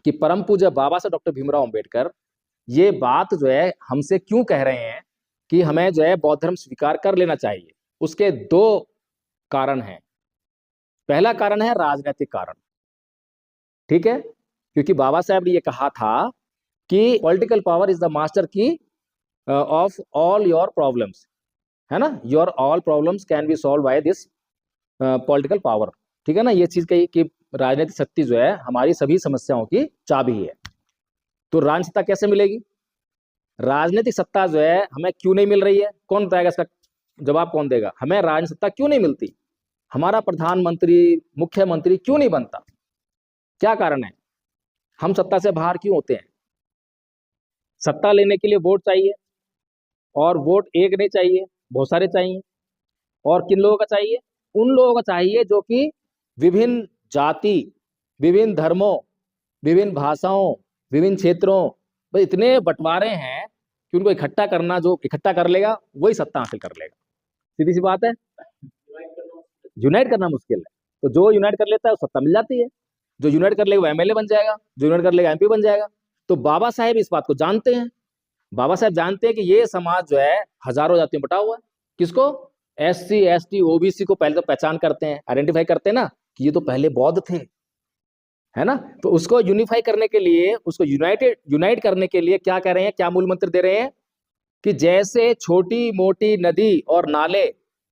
कि परम पूज्य बाबा साहब डॉक्टर भीमराव अंबेडकर ये बात जो है हमसे क्यों कह रहे हैं कि हमें जो है बौद्ध धर्म स्वीकार कर लेना चाहिए। उसके दो कारण हैं। पहला कारण है राजनीतिक कारण। ठीक है, क्योंकि बाबा साहब ने ये कहा था कि political power is the master की ऑफ ऑल योर प्रॉब्लम्स, है ना, your all problems can be solve by this political power. ठीक है ना, ये चीज कही कि राजनीतिक शक्ति जो है हमारी सभी समस्याओं की चाबी है। तो राजनीतिक सत्ता कैसे मिलेगी? राजनीतिक सत्ता जो है हमें क्यों नहीं मिल रही है? कौन बताएगा इसका जवाब? कौन देगा? हमें राजनीतिक सत्ता क्यों नहीं मिलती? हमारा प्रधानमंत्री, मुख्यमंत्री क्यों नहीं बनता? क्या कारण है? हम सत्ता से बाहर क्यों होते हैं? सत्ता लेने के लिए वोट चाहिए, और वोट एक नहीं चाहिए, बहुत सारे चाहिए। और किन लोगों का चाहिए? उन लोगों का चाहिए जो कि विभिन्न जाति, विभिन्न धर्मों, विभिन्न भाषाओं, विभिन्न क्षेत्रों, भाई इतने बंटवारे हैं कि उनको इकट्ठा करना, जो इकट्ठा कर लेगा वही सत्ता हासिल कर लेगा। सीधी सी बात है, यूनाइट करना मुश्किल है। तो जो यूनाइट कर लेता है वो सत्ता मिल जाती है, जो यूनाइट कर लेगा वो एमएलए बन जाएगा, जो यूनाइट कर लेगा एमपी बन जाएगा। तो बाबा साहेब इस बात को जानते हैं। बाबा साहेब जानते हैं कि ये समाज जो है हजारों जातियों में बटा हुआ है। किसको? एससी एसटी ओबीसी को पहले तो पहचान करते हैं, आइडेंटिफाई करते हैं ना कि ये तो पहले बौद्ध थे, है ना। तो उसको यूनिफाई करने के लिए, उसको यूनाइट करने के लिए क्या कह रहे हैं, क्या मूल मंत्र दे रहे हैं कि जैसे छोटी मोटी नदी और नाले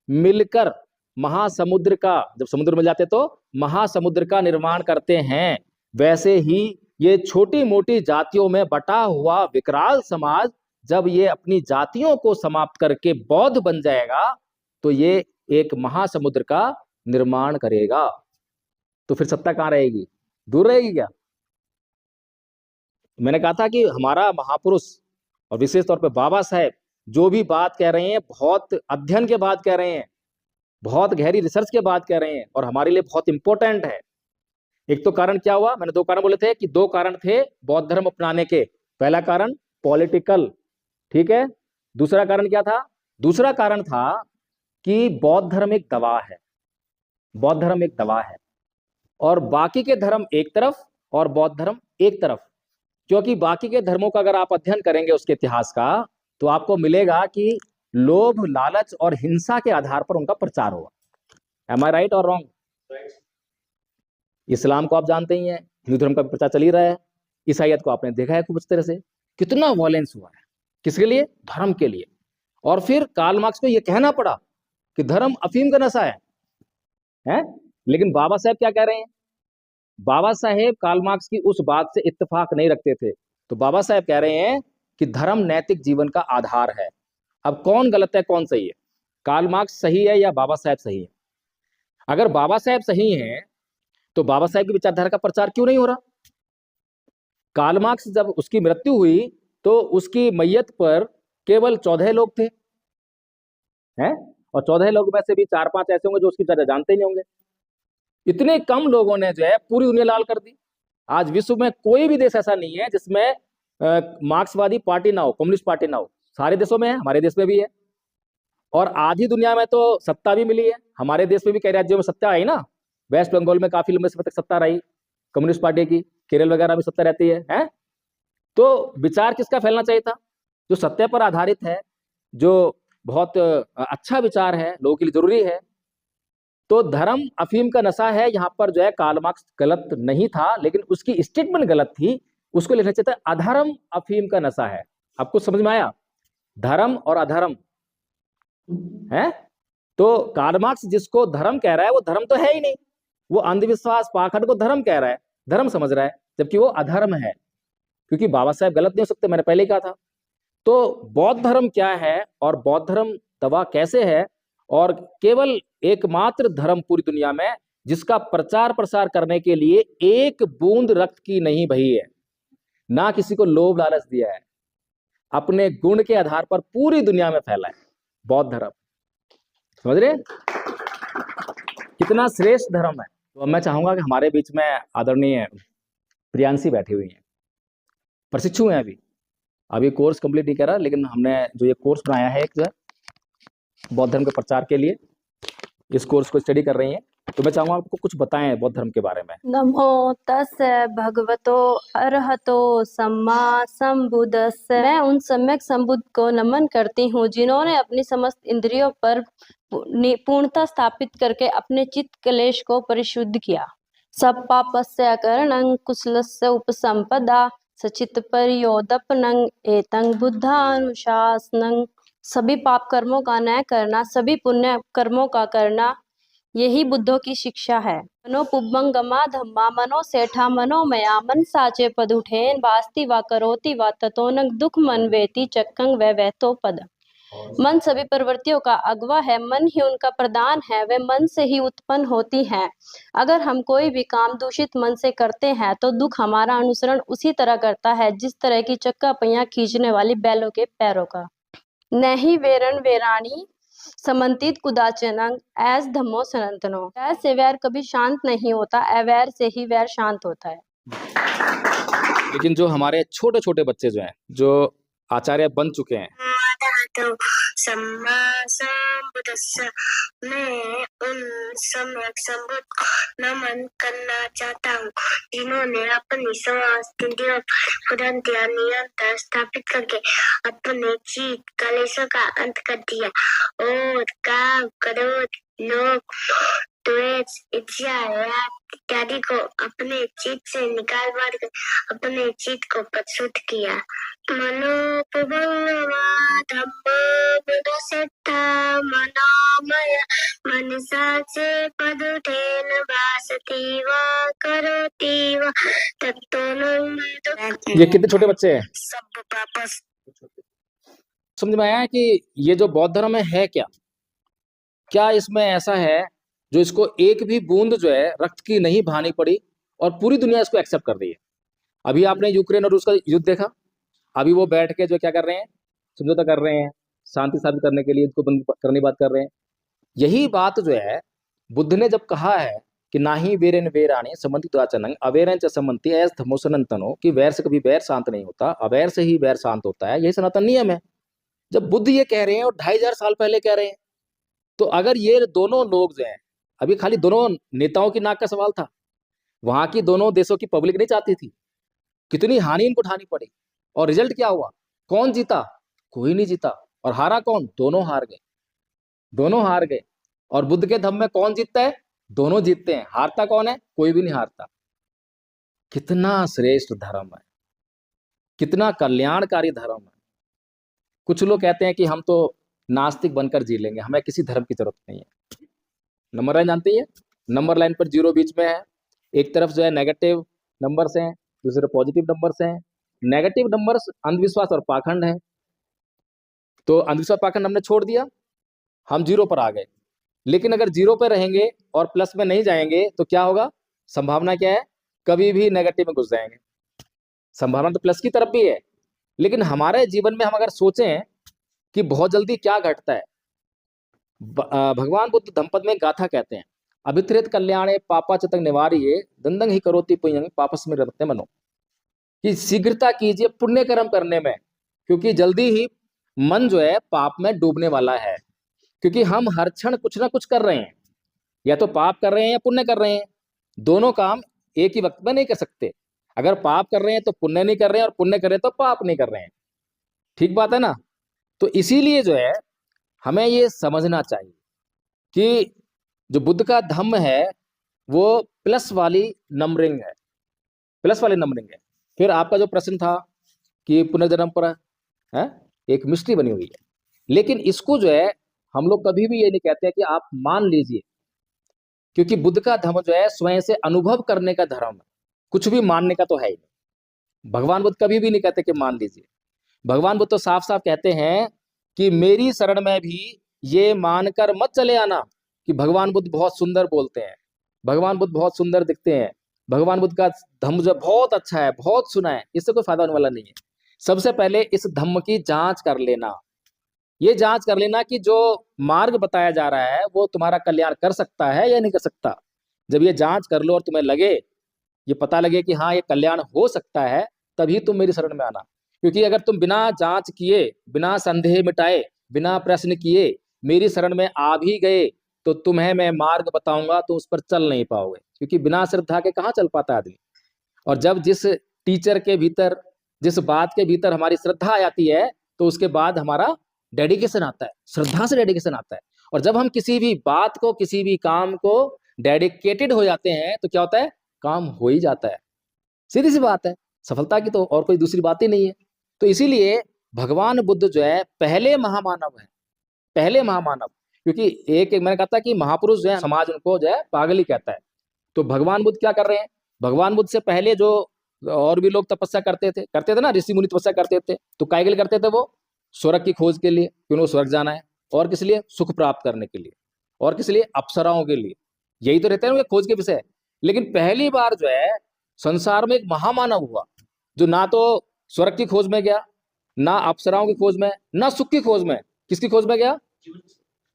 मिलकर महासमुद्र का, जब समुद्र मिल जाते तो महासमुद्र का निर्माण करते हैं, वैसे ही ये छोटी मोटी जातियों में बटा हुआ विकराल समाज जब ये अपनी जातियों को समाप्त करके बौद्ध बन जाएगा तो ये एक महासमुद्र का निर्माण करेगा। तो फिर सत्ता कहां रहेगी? दूर रहेगी क्या? मैंने कहा था कि हमारा महापुरुष और विशेष तौर पे बाबा साहेब जो भी बात कह रहे हैं बहुत अध्ययन के बाद कह रहे हैं, बहुत गहरी रिसर्च के बाद कह रहे हैं और हमारे लिए बहुत इंपॉर्टेंट है। एक तो कारण क्या हुआ, मैंने दो कारण बोले थे कि दो कारण थे बौद्ध धर्म अपनाने के। पहला कारण पॉलिटिकल, ठीक है। दूसरा कारण क्या था? दूसरा कारण था कि बौद्ध धर्म एक दवा है, बौद्ध धर्म एक दवा है और बाकी के धर्म एक तरफ और बौद्ध धर्म एक तरफ। क्योंकि बाकी के धर्मों का अगर आप अध्ययन करेंगे उसके इतिहास का तो आपको मिलेगा कि लोभ, लालच और हिंसा के आधार पर उनका प्रचार हुआ। एम आई राइट और रॉन्ग? इस्लाम को आप जानते ही हैं, हिंदू धर्म का भी प्रचार चल ही रहा है। ईसाईयत को आपने देखा है खूब अच्छी तरह से, कितना वॉयलेंस हुआ है, किसके लिए? धर्म के लिए। और फिर कार्ल मार्क्स को यह कहना पड़ा कि धर्म अफीम का नशा है? लेकिन बाबा साहेब क्या कह रहे हैं? बाबा साहेब कार्ल मार्क्स की उस बात से इत्तेफाक नहीं रखते थे। तो बाबा साहेब कह रहे हैं कि धर्म नैतिक जीवन का आधार है। अब कौन गलत है कौन सही है? कार्ल मार्क्स सही है या बाबा साहेब सही है? अगर बाबा साहेब सही हैं तो बाबा साहेब की विचारधारा का प्रचार क्यों नहीं हो रहा? कार्ल मार्क्स जब उसकी मृत्यु हुई तो उसकी मैयत पर केवल 14 लोग थे, हैं? और 14 लोग में से भी 4-5 ऐसे होंगे जो उसकी विचारधारा जानते ही नहीं होंगे। इतने कम लोगों ने जो है पूरी दुनिया लाल कर दी। आज विश्व में कोई भी देश ऐसा नहीं है जिसमें मार्क्सवादी पार्टी ना हो, कम्युनिस्ट पार्टी ना हो। सारे देशों में है, हमारे देश में भी है। और आधी दुनिया में तो सत्ता भी मिली है, हमारे देश में भी कई राज्यों में सत्ता आई ना। वेस्ट बंगाल में काफी लंबे समय तक सत्ता रही कम्युनिस्ट पार्टी की, केरल वगैरह में सत्ता रहती है? तो विचार किसका फैलना चाहिए था? जो सत्य पर आधारित है, जो बहुत अच्छा विचार है, लोगों के लिए जरूरी है। तो धर्म अफीम का नशा है, यहां पर जो है कार्ल मार्क्स गलत नहीं था, लेकिन उसकी स्टेटमेंट गलत थी। उसको लिखना चाहिए था अधर्म अफीम का नशा है। आपको समझ में आया? धर्म और अधर्म है। तो कार्ल मार्क्स जिसको धर्म कह रहा है वो धर्म तो है ही नहीं, वो अंधविश्वास पाखंड को धर्म कह रहा है, धर्म समझ रहा है, जबकि वो अधर्म है। क्योंकि बाबा साहेब गलत नहीं हो सकते, मैंने पहले ही कहा था। तो बौद्ध धर्म क्या है और बौद्ध धर्म दवा कैसे है, और केवल एकमात्र धर्म पूरी दुनिया में जिसका प्रचार प्रसार करने के लिए एक बूंद रक्त की नहीं बही है, ना किसी को लोभ लालच दिया है, अपने गुण के आधार पर पूरी दुनिया में फैला है, बौद्ध धर्म। समझ रहे? कितना श्रेष्ठ धर्म है। तो मैं चाहूंगा कि हमारे बीच में आदरणीय प्रियांशी बैठी हुई हैं, प्रशिक्षु हैं, अभी कोर्स कंप्लीट नहीं करा, लेकिन हमने जो ये कोर्स बनाया है एक जो है बौद्ध धर्म के प्रचार के लिए, इस कोर्स को स्टडी कर रही हैं। तो मैं चाहूंगा आपको कुछ बताएं बौद्ध धर्म के बारे में। नमो तस्य भगवतो अरहतो सम्मा संबुद्धस्स। मैं उन सम्यक संबुद्ध को नमन करती हूँ जिन्होंने अपनी समस्त इंद्रियों पर पूर्णता स्थापित करके अपने चित्त क्लेश को परिशुद्ध किया। सब पापस्य करणं कुशलस्य उपसंपदा सचित परियोदपनं एतं बुद्धानुशासनं। सभी पाप कर्मों का न्याय करना, सभी पुण्य कर्मों का करना, यही बुद्धों की शिक्षा है। मनो पुब्बंगमा धम्मा मनो सेठा मनोमया मन साचे पद उठेन वास्ति वा करोति वा ततोनक दुख मन वेति चक्कंग व वैतो पद। मन सभी प्रवृत्तियों का अगवा है, मन ही उनका प्रधान है, वे मन से ही उत्पन्न होती हैं। अगर हम कोई भी काम दूषित मन से करते हैं तो दुख हमारा अनुसरण उसी तरह करता है जिस तरह की चक्का पहिया खींचने वाली बैलों के पैरों का। नहीं वेरण वेराणी समन्तित कुदाचनंग ऐस धम्मो सनातनो। वैर से वैर कभी शांत नहीं होता, अवैर से ही वैर शांत होता है। लेकिन जो हमारे छोटे छोटे बच्चे जो हैं, जो आचार्य बन चुके हैं, सम्मा संबुद्धस्स, मैं उन सम्यक संबुद्ध को नमन करना चाहता हूँ जिन्होंने अपनी समस्त इंद्रियों पर नियंत्रण स्थापित करके अपने चित्त कलेशों का अंत कर दिया और काम, क्रोध, लोभ, द्वेष, इच्छा, राग इत्यादि को अपने चित्त से निकाल मार कर अपने चित्त को परिशुद्ध किया। मनो पुबंगमा धम्मो बुद्धसेट्ठा मनो मय मनसा च पदुतेन भासति वा करोति वा तत्तो ये कितने छोटे बच्चे हैं? सब पाप समझ में आया है कि ये जो बौद्ध धर्म है क्या क्या इसमें ऐसा है जो इसको एक भी बूंद जो है रक्त की नहीं बहानी पड़ी और पूरी दुनिया इसको एक्सेप्ट कर रही है। अभी आपने यूक्रेन और रूस का युद्ध देखा, अभी वो बैठ के जो क्या कर रहे हैं, समझौता कर रहे हैं, शांति स्थापित करने के लिए इसको बंद करने की बात कर रहे हैं। यही बात जो है बुद्ध ने जब कहा है कि ना ही वेरेन वेराणी समन्ति द्वाचनंग अवेरन च समन्ति ऐस धमोसनंतनो, कि वैर से कभी वैर शांत नहीं होता, अवैर से ही वैर शांत होता है, यही सनातन नियम है। जब बुद्ध ये कह रहे हैं और 2500 साल पहले कह रहे हैं, तो अगर ये दोनों लोग जो हैं, अभी खाली दोनों नेताओं की नाक का सवाल था, वहां की दोनों देशों की पब्लिक नहीं चाहती थी, कितनी हानि इनको उठानी पड़ी, और रिजल्ट क्या हुआ? कौन जीता? कोई नहीं जीता। और हारा कौन? दोनों हार गए, दोनों हार गए। और बुद्ध के धम्म में कौन जीतता है? दोनों जीतते हैं। हारता कौन है? कोई भी नहीं हारता। कितना श्रेष्ठ धर्म है, कितना कल्याणकारी धर्म है। कुछ लोग कहते हैं कि हम तो नास्तिक बनकर जी लेंगे, हमें किसी धर्म की जरूरत नहीं है। नंबर लाइन जानते हैं? नंबर लाइन पर 0 बीच में है, एक तरफ जो है नेगेटिव नंबर्स हैं, दूसरे पॉजिटिव नंबर्स हैं। नेगेटिव नंबर्स अंधविश्वास और पाखंड है, तो अंधविश्वास पाखंड हमने छोड़ दिया, हम 0 पर आ गए। लेकिन अगर 0 पर रहेंगे और प्लस में नहीं जाएंगे तो क्या होगा? संभावना क्या है? कभी भी नेगेटिव में घुस जाएंगे। संभावना तो प्लस की तरफ भी है, लेकिन हमारे जीवन में हम अगर सोचें कि बहुत जल्दी क्या घटता है, भगवान बुद्ध धम्मपद में गाथा कहते हैं, अभित्रेत कल्याणे पापा चतंग निवारिये दंदंग ही करोति पुण्यं पापस में रमते मनो, कि शीघ्रता कीजिए पुण्य कर्म करने में, क्योंकि जल्दी ही मन जो है पाप में डूबने वाला है। क्योंकि हम हर क्षण कुछ ना कुछ कर रहे हैं, या तो पाप कर रहे हैं या पुण्य कर रहे हैं, दोनों काम एक ही वक्त में नहीं कर सकते। अगर पाप कर रहे हैं तो पुण्य नहीं कर रहे हैं, और पुण्य कर रहे हैं तो पाप नहीं कर रहे हैं। ठीक बात है ना? तो इसीलिए जो है हमें ये समझना चाहिए कि जो बुद्ध का धम्म है वो प्लस वाली नंबरिंग है, प्लस वाली नंबरिंग है। फिर आपका जो प्रश्न था कि पुनर्जन्म पर है, एक मिस्ट्री बनी हुई है, लेकिन इसको जो है हम लोग कभी भी ये नहीं कहते हैं कि आप मान लीजिए, क्योंकि बुद्ध का धर्म जो है स्वयं से अनुभव करने का धर्म है, कुछ भी मानने का तो है ही नहीं। भगवान बुद्ध कभी भी नहीं कहते कि मान लीजिए। भगवान बुद्ध तो साफ साफ कहते हैं कि मेरी शरण में भी ये मानकर मत चले आना कि भगवान बुद्ध बहुत सुंदर बोलते हैं, भगवान बुद्ध बहुत सुंदर दिखते हैं, भगवान बुद्ध का धम्म जो बहुत अच्छा है, बहुत सुना है, इससे कोई फायदा होने वाला नहीं है। सबसे पहले इस धम्म की जांच कर लेना, ये जांच कर लेना कि जो मार्ग बताया जा रहा है वो तुम्हारा कल्याण कर सकता है या नहीं कर सकता। जब ये जांच कर लो और तुम्हें लगे, ये पता लगे कि हाँ ये कल्याण हो सकता है, तभी तुम मेरी शरण में आना। क्योंकि अगर तुम बिना जांच किए, बिना संदेह मिटाए, बिना प्रश्न किए मेरी शरण में आ भी गए, तो तुम्हें मैं मार्ग बताऊंगा, तुम उस पर चल नहीं पाओगे, क्योंकि बिना श्रद्धा के कहाँ चल पाता आदमी। और जब जिस टीचर के भीतर, जिस बात के भीतर हमारी श्रद्धा आ जाती है, तो उसके बाद हमारा डेडिकेशन आता है, श्रद्धा से डेडिकेशन आता है। और जब हम किसी भी बात को, किसी भी काम को डेडिकेटेड हो जाते हैं, तो क्या होता है? काम हो ही जाता है। सीधी सी बात है, सफलता की तो और कोई दूसरी बात ही नहीं है। तो इसीलिए भगवान बुद्ध जो है पहले महामानव है, पहले महामानव। क्योंकि एक मैंने कहा था कि महापुरुष जो है समाज उनको जो है पागल ही कहता है। तो भगवान बुद्ध क्या कर रहे हैं? भगवान बुद्ध से पहले जो और भी लोग तपस्या करते थे ना, ऋषि मुनि तपस्या करते थे, तो काय के लिए करते थे? वो स्वर्ग की खोज के लिए, कि उनको स्वर्ग जाना है, और किस लिए? सुख प्राप्त करने के लिए, और किस लिए? अप्सराओं के लिए। यही तो रहते हैं उनके खोज के विषय। लेकिन पहली बार जो है संसार में एक महामानव हुआ, जो ना तो स्वर्ग की खोज में गया, ना अप्सराओं की खोज में, ना सुख की खोज में। किसकी खोज में गया?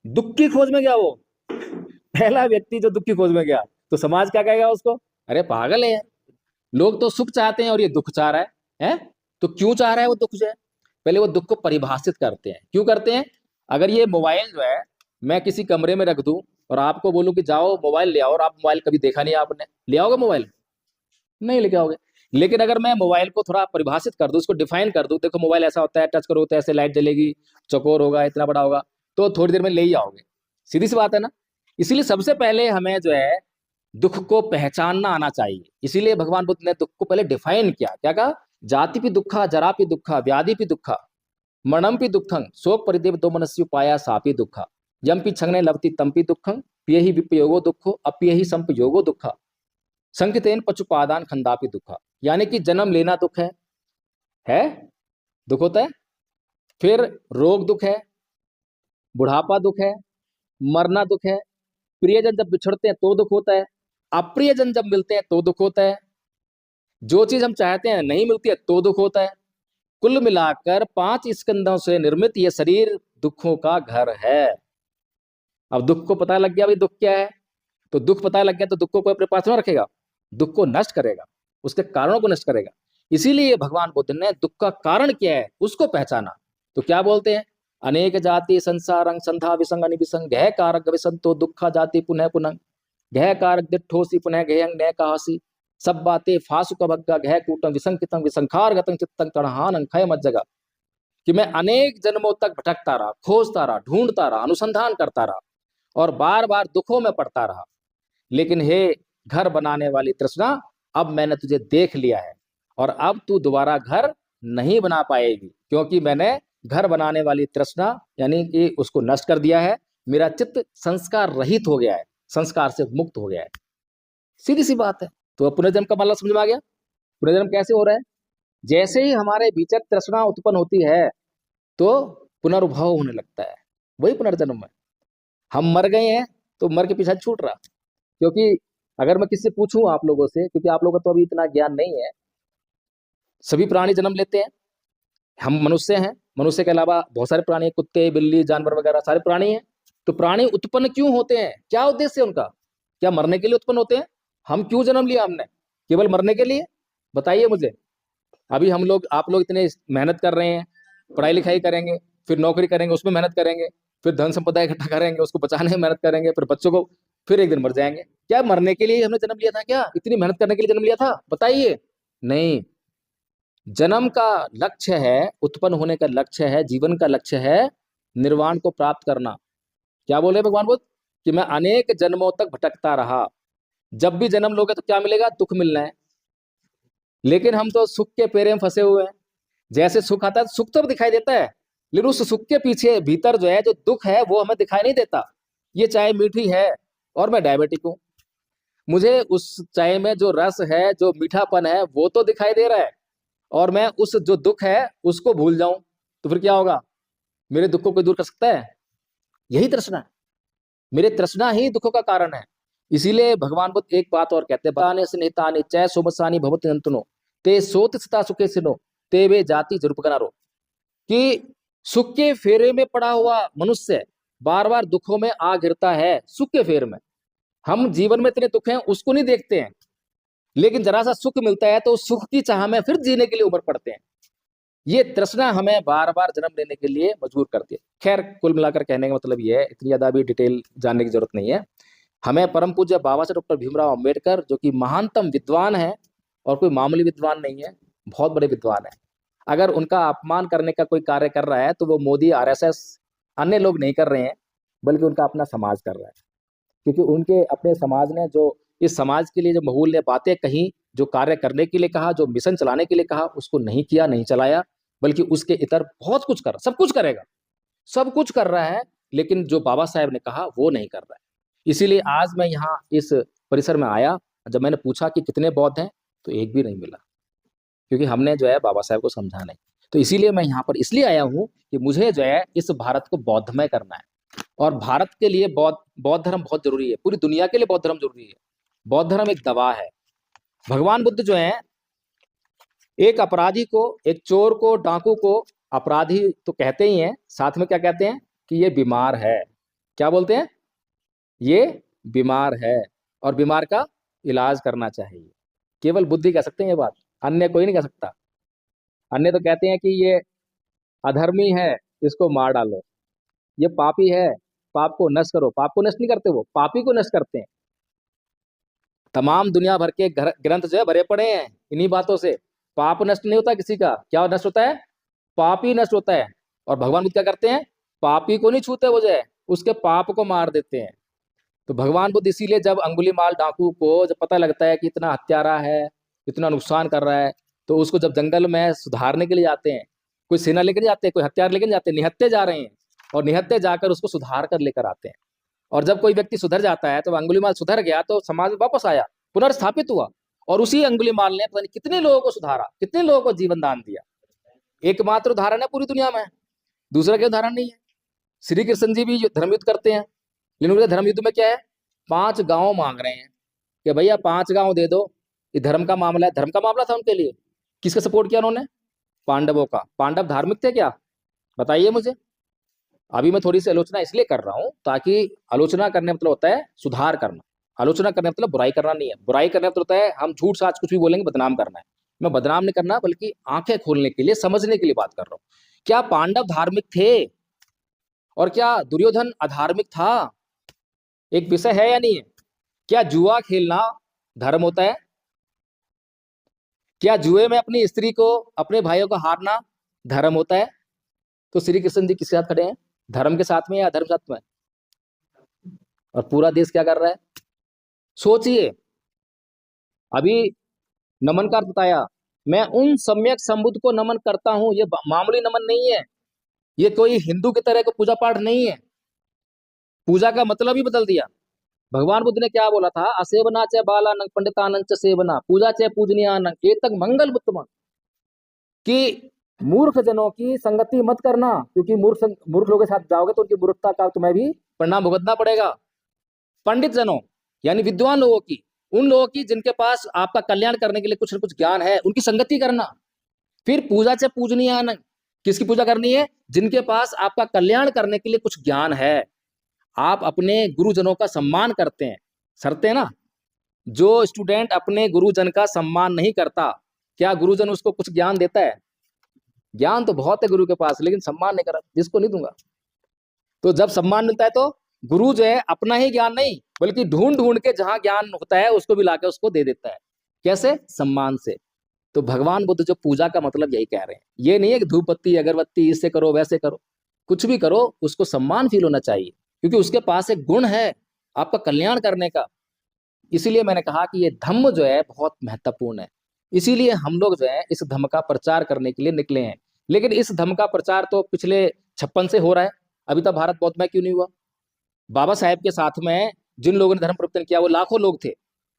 दुख की खोज में गया। वो पहला व्यक्ति जो दुख की खोज में गया। तो समाज क्या कहेगा उसको? अरे पागल है यार, लोग तो सुख चाहते हैं और ये दुख चाह रहा है? तो क्यों चाह रहा है वो दुख जो है? पहले वो दुख को परिभाषित करते हैं। क्यों करते हैं? अगर ये मोबाइल जो है मैं किसी कमरे में रख दूं और आपको बोलूं कि जाओ मोबाइल ले आओ, और आप मोबाइल कभी देखा नहीं आपने, ले आओगे मोबाइल? नहीं लेके आओगे। लेकिन अगर मैं मोबाइल को थोड़ा परिभाषित कर दूं, उसको डिफाइन कर दूं, देखो मोबाइल ऐसा होता है, टच करो तो ऐसे लाइट जलेगी, चौकोर होगा, इतना बड़ा होगा, तो थोड़ी देर में ले ही आओगे। सीधी सी बात है ना? इसीलिए सबसे पहले हमें जो है दुख को पहचानना आना चाहिए। इसीलिए भगवान बुद्ध ने दुख को पहले डिफाइन किया। क्या कहा? जाति भी दुखा, जरा भी दुखा, व्याधि भी दुखा, मरणम भी दुखं, शोक परिदेव दो मनस्यु पाया सापी दुखा। यम्पि छंगने लभति तम्पि दुःखं पियहि विपयोगो दुःखो अपियहि संपयोगो दुःखा संकितेन पचुपादान खंदापि दुःखा। यानी कि जन्म लेना दुख है दुख होता है, फिर रोग दुख है, बुढ़ापा दुख है, मरना दुख है, प्रियजन जब बिछड़ते हैं तो दुख होता है, अप्रियजन जब मिलते हैं तो दुख होता है, जो चीज हम चाहते हैं नहीं मिलती है तो दुख होता है। कुल मिलाकर 5 स्कंदों से निर्मित यह शरीर दुखों का घर है। अब दुख को पता लग गया भाई दुख क्या है, तो दुख पता लग गया तो दुख को कोई अपने पास में रखेगा, दुख को नष्ट करेगा, उसके कारणों को नष्ट करेगा। इसीलिए भगवान बुद्ध ने दुख का कारण क्या है उसको पहचाना। तो क्या बोलते हैं, अनेक जाति संसारं संधा विसंग अनिविसंग गह कारक विसंतो दुखा जाति पुनः पुनः गह कारक दिठोसी पुनः गहंग न कहासी सब बातें फासु का भग्गा गह कूटम विसंकितम विसंखार गतंग चित्तंग तड़हान खय मत जगा। कि मैं अनेक जन्मों तक भटकता रहा, खोजता रहा, ढूंढता रहा, अनुसंधान करता रहा और बार बार दुखों में पड़ता रहा, लेकिन हे घर बनाने वाली तृष्णा, अब मैंने तुझे देख लिया है और अब तू दोबारा घर नहीं बना पाएगी, क्योंकि मैंने घर बनाने वाली तृष्णा यानी कि उसको नष्ट कर दिया है। मेरा चित्त संस्कार रहित हो गया है, संस्कार से मुक्त हो गया है। सीधी सी बात है। तो पुनर्जन्म का मतलब समझ में आ गया। पुनर्जन्म कैसे हो रहा है, जैसे ही हमारे भीतर तृष्णा उत्पन्न होती है तो पुनर्भव होने लगता है, वही पुनर्जन्म है। हम मर गए हैं तो मर के पीछे छूट रहा, क्योंकि अगर मैं किसी से पूछूं आप लोगों से, क्योंकि आप लोगों को तो अभी इतना ज्ञान नहीं है, सभी प्राणी जन्म लेते हैं, हम मनुष्य हैं, मनुष्य के अलावा बहुत सारे प्राणी, कुत्ते बिल्ली जानवर वगैरह सारे प्राणी हैं। तो प्राणी उत्पन्न क्यों होते हैं, क्या उद्देश्य है उनका, क्या मरने के लिए उत्पन्न होते हैं? हम क्यों जन्म लिया हमने, केवल मरने के लिए? बताइए मुझे। अभी हम लोग आप लोग इतने मेहनत कर रहे हैं, पढ़ाई लिखाई करेंगे, फिर नौकरी करेंगे उसमें मेहनत करेंगे, फिर धन संपदा इकट्ठा करेंगे उसको बचाने में मेहनत करेंगे, फिर बच्चों को, फिर एक दिन मर जाएंगे। क्या मरने के लिए हमने जन्म लिया था, क्या इतनी मेहनत करने के लिए जन्म लिया था? बताइए। नहीं, जन्म का लक्ष्य है, उत्पन्न होने का लक्ष्य है, जीवन का लक्ष्य है निर्वाण को प्राप्त करना। क्या बोले भगवान बुद्ध कि मैं अनेक जन्मों तक भटकता रहा, जब भी जन्म लोगे तो क्या मिलेगा, दुख मिलना है। लेकिन हम तो सुख के पेरे में फंसे हुए हैं। जैसे सुख आता है सुख तो दिखाई देता है, लेकिन उस सुख के पीछे भीतर जो है जो दुख है वो हमें दिखाई नहीं देता। ये चाय मीठी है और मैं डायबिटिक हूं, मुझे उस चाय में जो रस है जो मीठापन है वो तो दिखाई दे रहा है, और मैं उस जो दुख है उसको भूल जाऊं तो फिर क्या होगा, मेरे दुख को कोई दूर कर सकता है? यही तृष्णा है, मेरे तृष्णा ही दुखों का कारण है। इसीलिए भगवान बुद्ध एक बात और कहते हैं, बताने से निहितानि चै सोमसानि भवति नंतनो ते सोत स्था सुखे सिनो ते वे जाति जरूपगनारो। कि सुख के फेरे में पड़ा हुआ मनुष्य बार बार दुखों में आ गिरता है, सुख के फेर में। हम जीवन में इतने दुख हैं उसको नहीं देखते हैं, लेकिन जरा सा सुख मिलता है तो सुख की चाह में फिर जीने के लिए उमड़ पड़ते हैं। ये तृष्णा हमें बार बार जन्म लेने के लिए मजबूर करती है। खैर, कुल मिलाकर कहने का मतलब ये है, इतनी ज्यादा भी डिटेल जानने की जरूरत नहीं है। हमें परम पूज्य बाबा साहब डॉक्टर भीमराव अंबेडकर, जो कि महानतम विद्वान है और कोई मामूली विद्वान नहीं है, बहुत बड़े विद्वान है, अगर उनका अपमान करने का कोई कार्य कर रहा है तो वो मोदी, आरएसएस, अन्य लोग नहीं कर रहे हैं, बल्कि उनका अपना समाज कर रहा है। क्योंकि उनके अपने समाज ने जो इस समाज के लिए जो बहुमूल्य बातें कही, जो कार्य करने के लिए कहा, जो मिशन चलाने के लिए कहा, उसको नहीं किया, नहीं चलाया, बल्कि उसके इतर बहुत कुछ कर, सब कुछ करेगा, सब कुछ कर रहा है, लेकिन जो बाबा साहेब ने कहा वो नहीं कर रहा है। इसीलिए आज मैं यहाँ इस परिसर में आया, जब मैंने पूछा कि कितने बौद्ध हैं तो एक भी नहीं मिला, क्योंकि हमने जो है बाबा साहेब को समझा नहीं। तो इसीलिए मैं यहाँ पर इसलिए आया हूँ कि मुझे जो है इस भारत को बौद्धमय करना है, और भारत के लिए बौद्ध धर्म बहुत जरूरी है, पूरी दुनिया के लिए बौद्ध धर्म जरूरी है। बौद्ध धर्म एक दवा है। भगवान बुद्ध जो है एक अपराधी को, एक चोर को, डाकू को अपराधी तो कहते ही हैं, साथ में क्या कहते हैं कि ये बीमार है। क्या बोलते हैं? ये बीमार है और बीमार का इलाज करना चाहिए। केवल बुद्ध ही कह सकते हैं ये बात, अन्य कोई नहीं कह सकता। अन्य तो कहते हैं कि ये अधर्मी है, इसको मार डालो, ये पापी है, पाप को नष्ट करो। पाप को नष्ट नहीं करते, वो पापी को नष्ट करते हैं। तमाम दुनिया भर के ग्रंथ जो है भरे पड़े हैं इन्हीं बातों से। पाप नष्ट नहीं होता किसी का, क्या नष्ट होता है? पाप ही नष्ट होता है। और भगवान बुद्ध क्या करते हैं? पापी को नहीं छूते, वो जो है उसके पाप को मार देते हैं। तो भगवान बुद्ध इसीलिए जब अंगुलीमाल डाकू को जब पता लगता है कि इतना हत्यारा है, इतना नुकसान कर रहा है, तो उसको जब जंगल में सुधारने के लिए जाते हैं, कोई सेना लेकर जाते हैं, कोई हथियार लेकर जाते हैं, निहत्ते जा रहे हैं, और निहत्थे जाकर उसको सुधार कर लेकर आते हैं। और जब कोई व्यक्ति सुधर जाता है तो अंगुलीमाल सुधर गया तो समाज में वापस आया, पुनर्स्थापित हुआ, और उसी अंगुलीमाल ने पता नहीं कितने लोगों को सुधारा, कितने लोगों को जीवन दान दिया। एकमात्र उदाहरण है पूरी दुनिया में, दूसरा कोई उदाहरण नहीं है। श्री कृष्ण जी भी धर्म युद्ध करते हैं, लेकिन उनके धर्म युद्ध में क्या है, 5 गांव मांग रहे हैं कि भैया 5 गांव दे दो, ये धर्म का मामला है। धर्म का मामला था उनके लिए। किसका सपोर्ट किया उन्होंने? पांडवों का। पांडव धार्मिक थे क्या? बताइए मुझे। अभी मैं थोड़ी सी आलोचना इसलिए कर रहा हूं ताकि आलोचना करने मतलब होता है सुधार करना, आलोचना करने मतलब बुराई करना नहीं है। बुराई करने मतलब होता है हम झूठ साच कुछ भी बोलेंगे बदनाम करना है। मैं बदनाम नहीं करना, बल्कि आंखें खोलने के लिए, समझने के लिए बात कर रहा हूं। क्या पांडव धार्मिक थे और क्या दुर्योधन अधार्मिक था? एक विषय है या नहीं है? क्या जुआ खेलना धर्म होता है? क्या जुए में अपनी स्त्री को, अपने भाइयों को हारना धर्म होता है? तो श्री कृष्ण जी किसके साथ खड़े हैं? धर्म के साथ में या अधर्म के साथ में? और पूरा देश क्या कर रहा है? सोचिए। अभी नमन का अर्थ बताया, मैं उन सम्यक संबुद्ध को नमन करता हूं। ये मामूली नमन नहीं है, ये कोई हिंदू की तरह का पूजा पाठ नहीं है। पूजा का मतलब ही बदल दिया। भगवान बुद्ध ने क्या बोला था? असेवना च बालानंग पंडितानंद च सेवना पूजा च पूजनीयानंग एतक मंगल उत्तम, कि मूर्ख जनों की संगति मत करना, क्योंकि मूर्ख लोगों के साथ जाओगे तो उनकी मूर्खता का तुम्हें भी परिणाम भुगतना पड़ेगा। पंडित जनों यानी विद्वान लोगों की, उन लोगों की जिनके पास आपका कल्याण करने के लिए कुछ न कुछ ज्ञान है, उनकी संगति करना। फिर पूजा से पूजनीयानंग, किसकी पूजा करनी है? जिनके पास आपका कल्याण करने के लिए कुछ ज्ञान है। आप अपने गुरुजनों का सम्मान करते हैं, शर्तें ना। जो स्टूडेंट अपने गुरुजन का सम्मान नहीं करता, क्या गुरुजन उसको कुछ ज्ञान देता है? ज्ञान तो बहुत है गुरु के पास, लेकिन सम्मान नहीं करा, जिसको नहीं दूंगा। तो जब सम्मान मिलता है तो गुरु जो है अपना ही ज्ञान नहीं, बल्कि ढूंढ ढूंढ के जहां ज्ञान होता है उसको भी लाके उसको दे देता है। कैसे? सम्मान से। तो भगवान बुद्ध जो पूजा का मतलब यही कह रहे हैं। ये नहीं है कि धूप बत्ती अगरबत्ती इससे करो वैसे करो, कुछ भी करो, उसको सम्मान फील होना चाहिए, क्योंकि उसके पास एक गुण है आपका कल्याण करने का। इसीलिए मैंने कहा कि ये धम्म जो है बहुत महत्वपूर्ण है। इसीलिए हम लोग जो है इस धम्म का प्रचार करने के लिए निकले हैं। लेकिन इस धम्म का प्रचार तो पिछले 56 से हो रहा है, अभी तक भारत बौद्ध में क्यों नहीं हुआ? बाबा साहेब के साथ में जिन लोगों ने धर्म परिवर्तन किया वो लाखों लोग थे,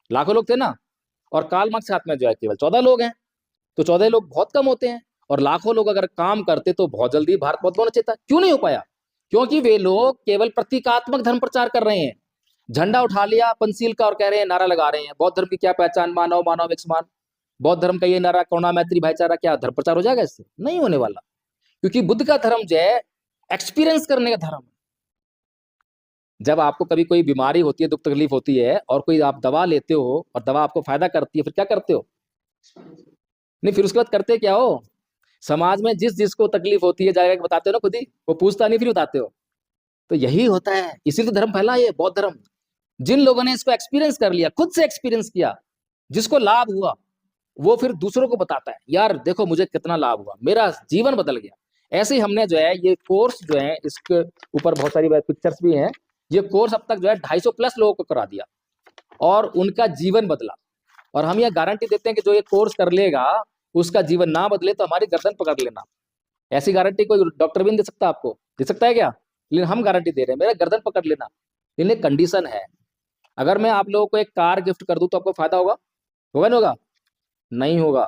लाखों लोग थे ना। और कार्ल मार्क्स के साथ में जो है केवल 14 लोग हैं। तो 14 लोग बहुत कम होते हैं, और लाखों लोग अगर काम करते तो बहुत जल्दी भारत बौद्ध होना चाहिए था। क्यों नहीं हो पाया? क्योंकि वे लोग केवल प्रतीकात्मक धर्म प्रचार कर रहे हैं। झंडा उठा लिया पंचशील का और कह रहे हैं, नारा लगा रहे हैं, बौद्ध धर्म की क्या पहचान, मानव मानव एक समान। बौद्ध धर्म का ये नारा करुणा मैत्री भाईचारा, क्या धर्म प्रचार हो जाएगा? इससे नहीं होने वाला। क्योंकि बुद्ध का धर्म जो है एक्सपीरियंस करने का धर्म है। जब आपको कभी कोई बीमारी होती है, दुख तकलीफ होती है, और कोई आप दवा लेते हो और दवा आपको फायदा करती है, फिर क्या करते हो? नहीं, फिर उसके बाद करते क्या हो? समाज में जिस जिसको तकलीफ होती है जाएगा बताते हो ना खुद ही, वो पूछता नहीं फिर बताते हो। तो यही होता है, इसीलिए तो धर्म फैला है बौद्ध धर्म। जिन लोगों ने इसको एक्सपीरियंस कर लिया, खुद से एक्सपीरियंस किया, जिसको लाभ हुआ, वो फिर दूसरों को बताता है, यार देखो मुझे कितना लाभ हुआ, मेरा जीवन बदल गया। ऐसे ही हमने जो है ये कोर्स जो है, इसके ऊपर बहुत सारी पिक्चर्स भी हैं। ये कोर्स अब तक जो है 250+ लोगों को करा दिया और उनका जीवन बदला। और हम ये गारंटी देते हैं कि जो ये कोर्स कर लेगा उसका जीवन ना बदले तो हमारी गर्दन पकड़ लेना। ऐसी गारंटी कोई डॉक्टर भी नहीं दे सकता, आपको दे सकता है क्या? लेकिन हम गारंटी दे रहे हैं, मेरा गर्दन पकड़ लेना। लेकिन एक कंडीशन है, अगर मैं आप लोगों को एक कार गिफ्ट कर दूं तो आपको फायदा होगा? होगा नहीं होगा? नहीं होगा,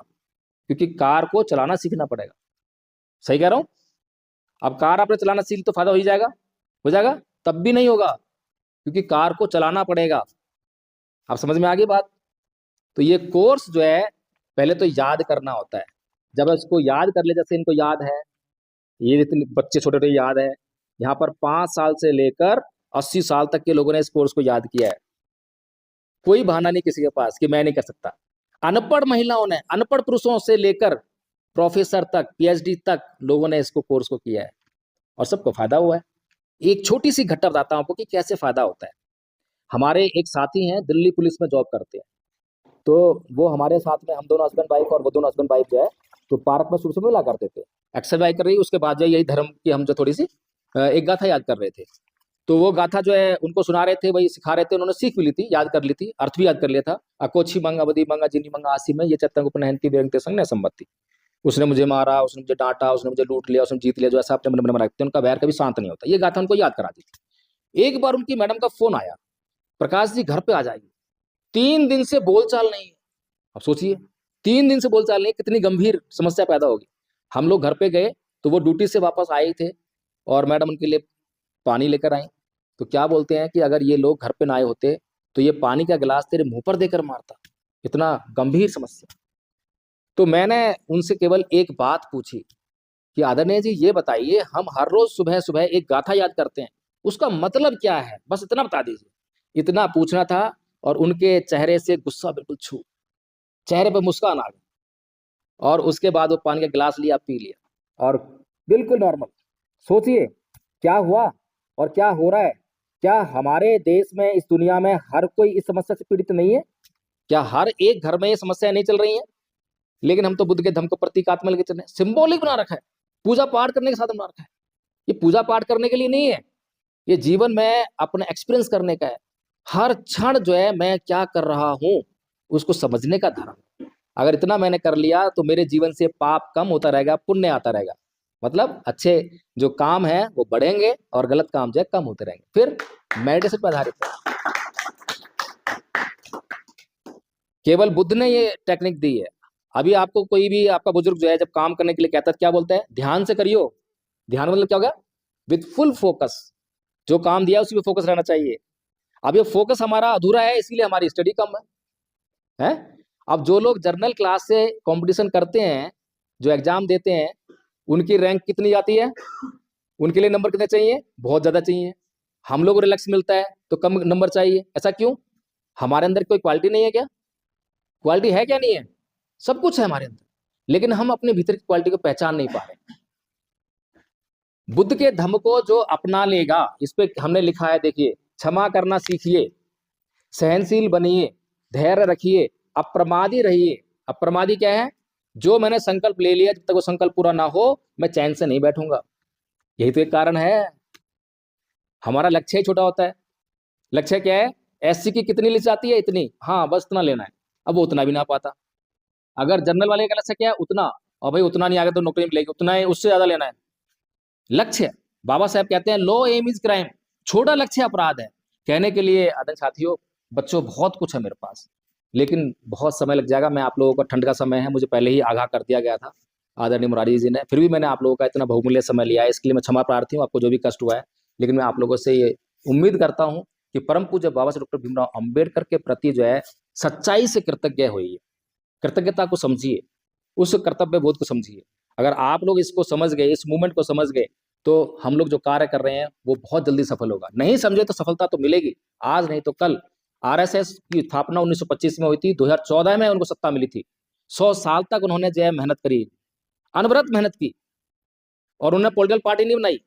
क्योंकि कार को चलाना सीखना पड़ेगा। सही कह रहा हूं? अब कार आपने चलाना सीख तो फायदा हो ही जाएगा, हो जाएगा? तब भी नहीं होगा, क्योंकि कार को चलाना पड़ेगा। आप समझ में आ गई बात? तो ये कोर्स जो है पहले तो याद करना होता है। जब इसको याद कर ले, जैसे इनको याद है, ये जितने बच्चे छोटे छोटे याद है, यहाँ पर 5 साल से लेकर 80 साल तक के लोगों ने इस कोर्स को याद किया है। कोई बहाना नहीं किसी के पास कि मैं नहीं कर सकता। अनपढ़ महिलाओं ने, अनपढ़ पुरुषों से लेकर प्रोफेसर तक, PhD तक लोगों ने इसको कोर्स को किया है और सबको फायदा हुआ है। एक छोटी सी घटना बताता हूं आपको कि कैसे फायदा होता है। हमारे एक साथी हैं, दिल्ली पुलिस में जॉब करते हैं। तो वो हमारे साथ में, हम दोनों हस्बैंड वाइफ, और वो दोनों हस्बैंड वाइफ जो है तो पार्क में सुबह सुबह मिला करते थे, एक्सरसाइज कर रही। उसके बाद जो यही धर्म की हम जो थोड़ी सी एक गाथा याद कर रहे थे। तो वो गाथा जो है उनको सुना रहे थे, वही सिखा रहे थे। उन्होंने सीख भी ली थी, याद कर ली थी, अर्थ भी याद कर लिया था। अकोछी मंगा बदी मंगा जिनी मंगा आसी में ये चत्तंग उपनयन की व्यंग्य संग न संबत्ति। उसने मुझे मारा, उसने मुझे डांटा, उसने मुझे लूट लिया, उसने जीत लिया, जो ऐसा अपने मन में रखते हैं उनका वैर कभी शांत नहीं होता। ये गाथा उनको याद करा दी थी। एक बार उनकी मैडम का फोन आया, प्रकाश जी घर पे आ जाइए। 3 दिन से बोलचाल नहीं है। अब सोचिए 3 दिन से बोलचाल नहीं, कितनी गंभीर समस्या पैदा होगी। हम लोग घर पे गए तो वो ड्यूटी से वापस आए थे और मैडम उनके लिए पानी लेकर आई। तो क्या बोलते हैं कि अगर ये लोग घर पे ना आए होते तो ये पानी का गिलास तेरे मुंह पर देकर मारता। इतना गंभीर समस्या। तो मैंने उनसे केवल एक बात पूछी कि आदरणीय जी ये बताइए, हम हर रोज सुबह सुबह एक गाथा याद करते हैं, उसका मतलब क्या है, बस इतना बता दीजिए। इतना पूछना था और उनके चेहरे से गुस्सा बिल्कुल छू, चेहरे पर मुस्कान आ गई और उसके बाद वो पानी का गिलास लिया, पी लिया और बिल्कुल नॉर्मल। सोचिए क्या हुआ और क्या हो रहा है। क्या हमारे देश में, इस दुनिया में हर कोई इस समस्या से पीड़ित नहीं है? क्या हर एक घर में ये समस्या नहीं चल रही है? लेकिन हम तो बुद्ध के धम्म को प्रतीकात्मक लेके चले, सिंबॉलिक बना रखा है, पूजा पाठ करने के साथ बना रखा है। ये पूजा पाठ करने के लिए नहीं है, ये जीवन में अपना एक्सपीरियंस करने का है। हर क्षण जो है मैं क्या कर रहा हूं उसको समझने का धर्म। अगर इतना मैंने कर लिया तो मेरे जीवन से पाप कम होता रहेगा, पुण्य आता रहेगा। मतलब अच्छे जो काम है वो बढ़ेंगे और गलत काम जो है कम होते रहेंगे। फिर मेडिटेशन पर आधारित है। केवल बुद्ध ने ये टेक्निक दी है। अभी आपको कोई भी आपका बुजुर्ग जो है जब काम करने के लिए कहता है क्या बोलता है? ध्यान से करियो। ध्यान मतलब क्या होगा? With full focus. जो काम दिया उसी पे फोकस रहना चाहिए। अब ये फोकस हमारा अधूरा है, इसीलिए हमारी स्टडी कम है? अब जो लोग जर्नल क्लास से कंपटीशन करते हैं, जो एग्जाम देते हैं, उनकी रैंक कितनी जाती है? उनके लिए नंबर कितने चाहिए? बहुत ज्यादा चाहिए। हम लोग को रिलैक्स मिलता है तो कम नंबर चाहिए। ऐसा क्यों? हमारे अंदर कोई क्वालिटी नहीं है क्या? क्वालिटी है क्या? नहीं है, सब कुछ है हमारे अंदर, लेकिन हम अपने भीतर की क्वालिटी को पहचान नहीं पा रहे। बुद्ध के धम्म को जो अपना लेगा, इस पे हमने लिखा है, देखिए, क्षमा करना सीखिए, सहनशील बनिए, धैर्य रखिए, अप्रमादी रहिए। अप्रमादी क्या है? जो मैंने संकल्प ले लिया, जब तक वो संकल्प पूरा ना हो मैं चैन से नहीं बैठूंगा। यही तो एक कारण है। हमारा लक्ष्य ही छोटा होता है। लक्ष्य क्या है? एससी की कितनी लिस्ट आती है? इतनी, हाँ बस इतना लेना है। अब वो उतना भी ना पाता। अगर जनरल वाले का लक्ष्य क्या है? उतना, और भाई उतना नहीं आ गया तो नौकरी मिलेगी, उतना है, उससे ज्यादा लेना है। लक्ष्य, बाबा साहब कहते हैं लो एम इज क्राइम, छोटा लक्ष्य अपराध है। कहने के लिए आदरणीय साथियों, बच्चों, बहुत कुछ है मेरे पास, लेकिन बहुत समय लग जाएगा। मैं आप लोगों को, ठंड का समय है, मुझे पहले ही आगाह कर दिया गया था आदरणीय मुरारी जी ने, फिर भी मैंने आप लोगों का इतना बहुमूल्य समय लिया है, इसके लिए मैं क्षमा प्रार्थी हूँ, आपको जो भी कष्ट हुआ है। लेकिन मैं आप लोगों से ये उम्मीद करता हूँ कि परम पूज्य बाबा साहब डॉक्टर भीमराव अम्बेडकर के प्रति जो है सच्चाई से कृतज्ञ होइए, कृतज्ञता को समझिए, उस कर्तव्य बोध को समझिए। अगर आप लोग इसको समझ गए, इस मूवमेंट को समझ गए, तो हम लोग जो कार्य कर रहे हैं वो बहुत जल्दी सफल होगा। नहीं समझे तो सफलता तो मिलेगी, आज नहीं तो कल। आरएसएस की स्थापना 1925 में हुई थी, 2014 में उनको सत्ता मिली थी। 100 साल तक उन्होंने जो है मेहनत करी, अनवरत मेहनत की, और उन्होंने पॉलिटिकल पार्टी नहीं बनाई,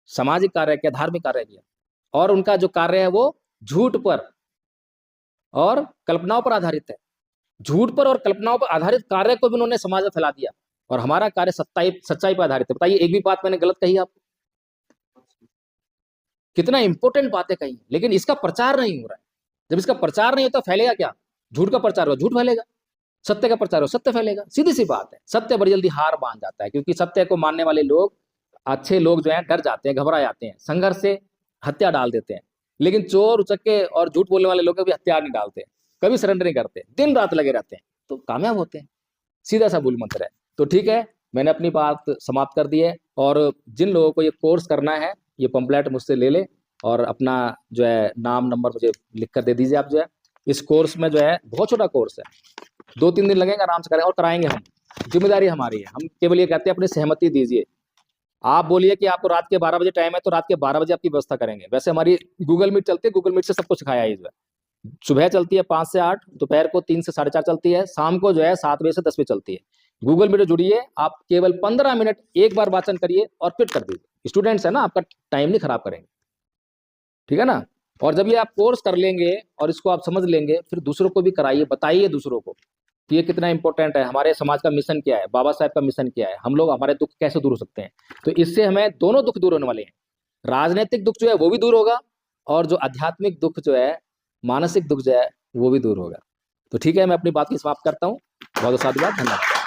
सामाजिक कार्य किया, धार्मिक कार्य किया। और उनका जो कार्य है वो झूठ पर और कल्पनाओं पर आधारित है। झूठ पर और कल्पनाओं पर आधारित कार्य को भी उन्होंने समाज में फैला दिया, और हमारा कार्य सच्चाई पर आधारित है। बताइए, एक भी बात मैंने गलत कही आपको? कितना इंपॉर्टेंट बातें कही, लेकिन इसका प्रचार नहीं हो रहा है। जब इसका प्रचार नहीं होता फैलेगा क्या? झूठ का प्रचार हो, झूठ फैलेगा, सत्य का प्रचार हो, सत्य फैलेगा। सीधी सी बात है। सत्य बड़ी जल्दी हार मान जाता है, क्योंकि सत्य को मानने वाले लोग, अच्छे लोग जो हैं, डर जाते हैं, घबरा जाते हैं, संघर्ष से हत्या डाल देते हैं। लेकिन चोर उचक्के और झूठ बोलने वाले लोग कभी हथियार नहीं डालते, कभी सरेंडर नहीं करते, दिन रात लगे रहते हैं, तो कामयाब होते हैं। सीधा सा मूल मंत्र है। तो ठीक है, मैंने अपनी बात समाप्त कर दी है। और जिन लोगों को ये कोर्स करना है, ये पंपलेट मुझसे ले ले और अपना जो है नाम नंबर मुझे लिख कर दे दीजिए। आप जो है इस कोर्स में जो है, बहुत छोटा कोर्स है, 2-3 दिन लगेंगे, आराम से करेंगे और कराएंगे हम। जिम्मेदारी हमारी है, हम केवल ये कहते हैं अपनी सहमति दीजिए। आप बोलिए कि आपको रात के 12 बजे टाइम है, तो रात के 12 बजे आपकी व्यवस्था करेंगे। वैसे हमारी गूगल मीट चलती है, गूगल मीट से सब कुछ सिखाया है। जो है सुबह चलती है 5 से 8, दोपहर को 3 से 4:30 चलती है, शाम को जो है 7 बजे से 10 बजे चलती है। गूगल मीट जुड़िए, आप केवल 15 मिनट एक बार वाचन करिए और क्विट कर दीजिए। स्टूडेंट्स है ना, आपका टाइम नहीं खराब करेंगे, ठीक है ना। और जब ये आप कोर्स कर लेंगे और इसको आप समझ लेंगे, फिर दूसरों को भी कराइए, बताइए दूसरों को कि ये कितना इंपॉर्टेंट है, हमारे समाज का मिशन क्या है, बाबा साहब का मिशन क्या है, हम लोग, हमारे दुख कैसे दूर हो सकते हैं। तो इससे हमें दोनों दुख दूर होने वाले हैं। राजनीतिक दुख जो है वो भी दूर होगा, और जो आध्यात्मिक दुख जो है, मानसिक दुख जो है, वो भी दूर होगा। तो ठीक है, मैं अपनी बात की समाप्त करता हूँ। बहुत बहुत साधुवाद, धन्यवाद।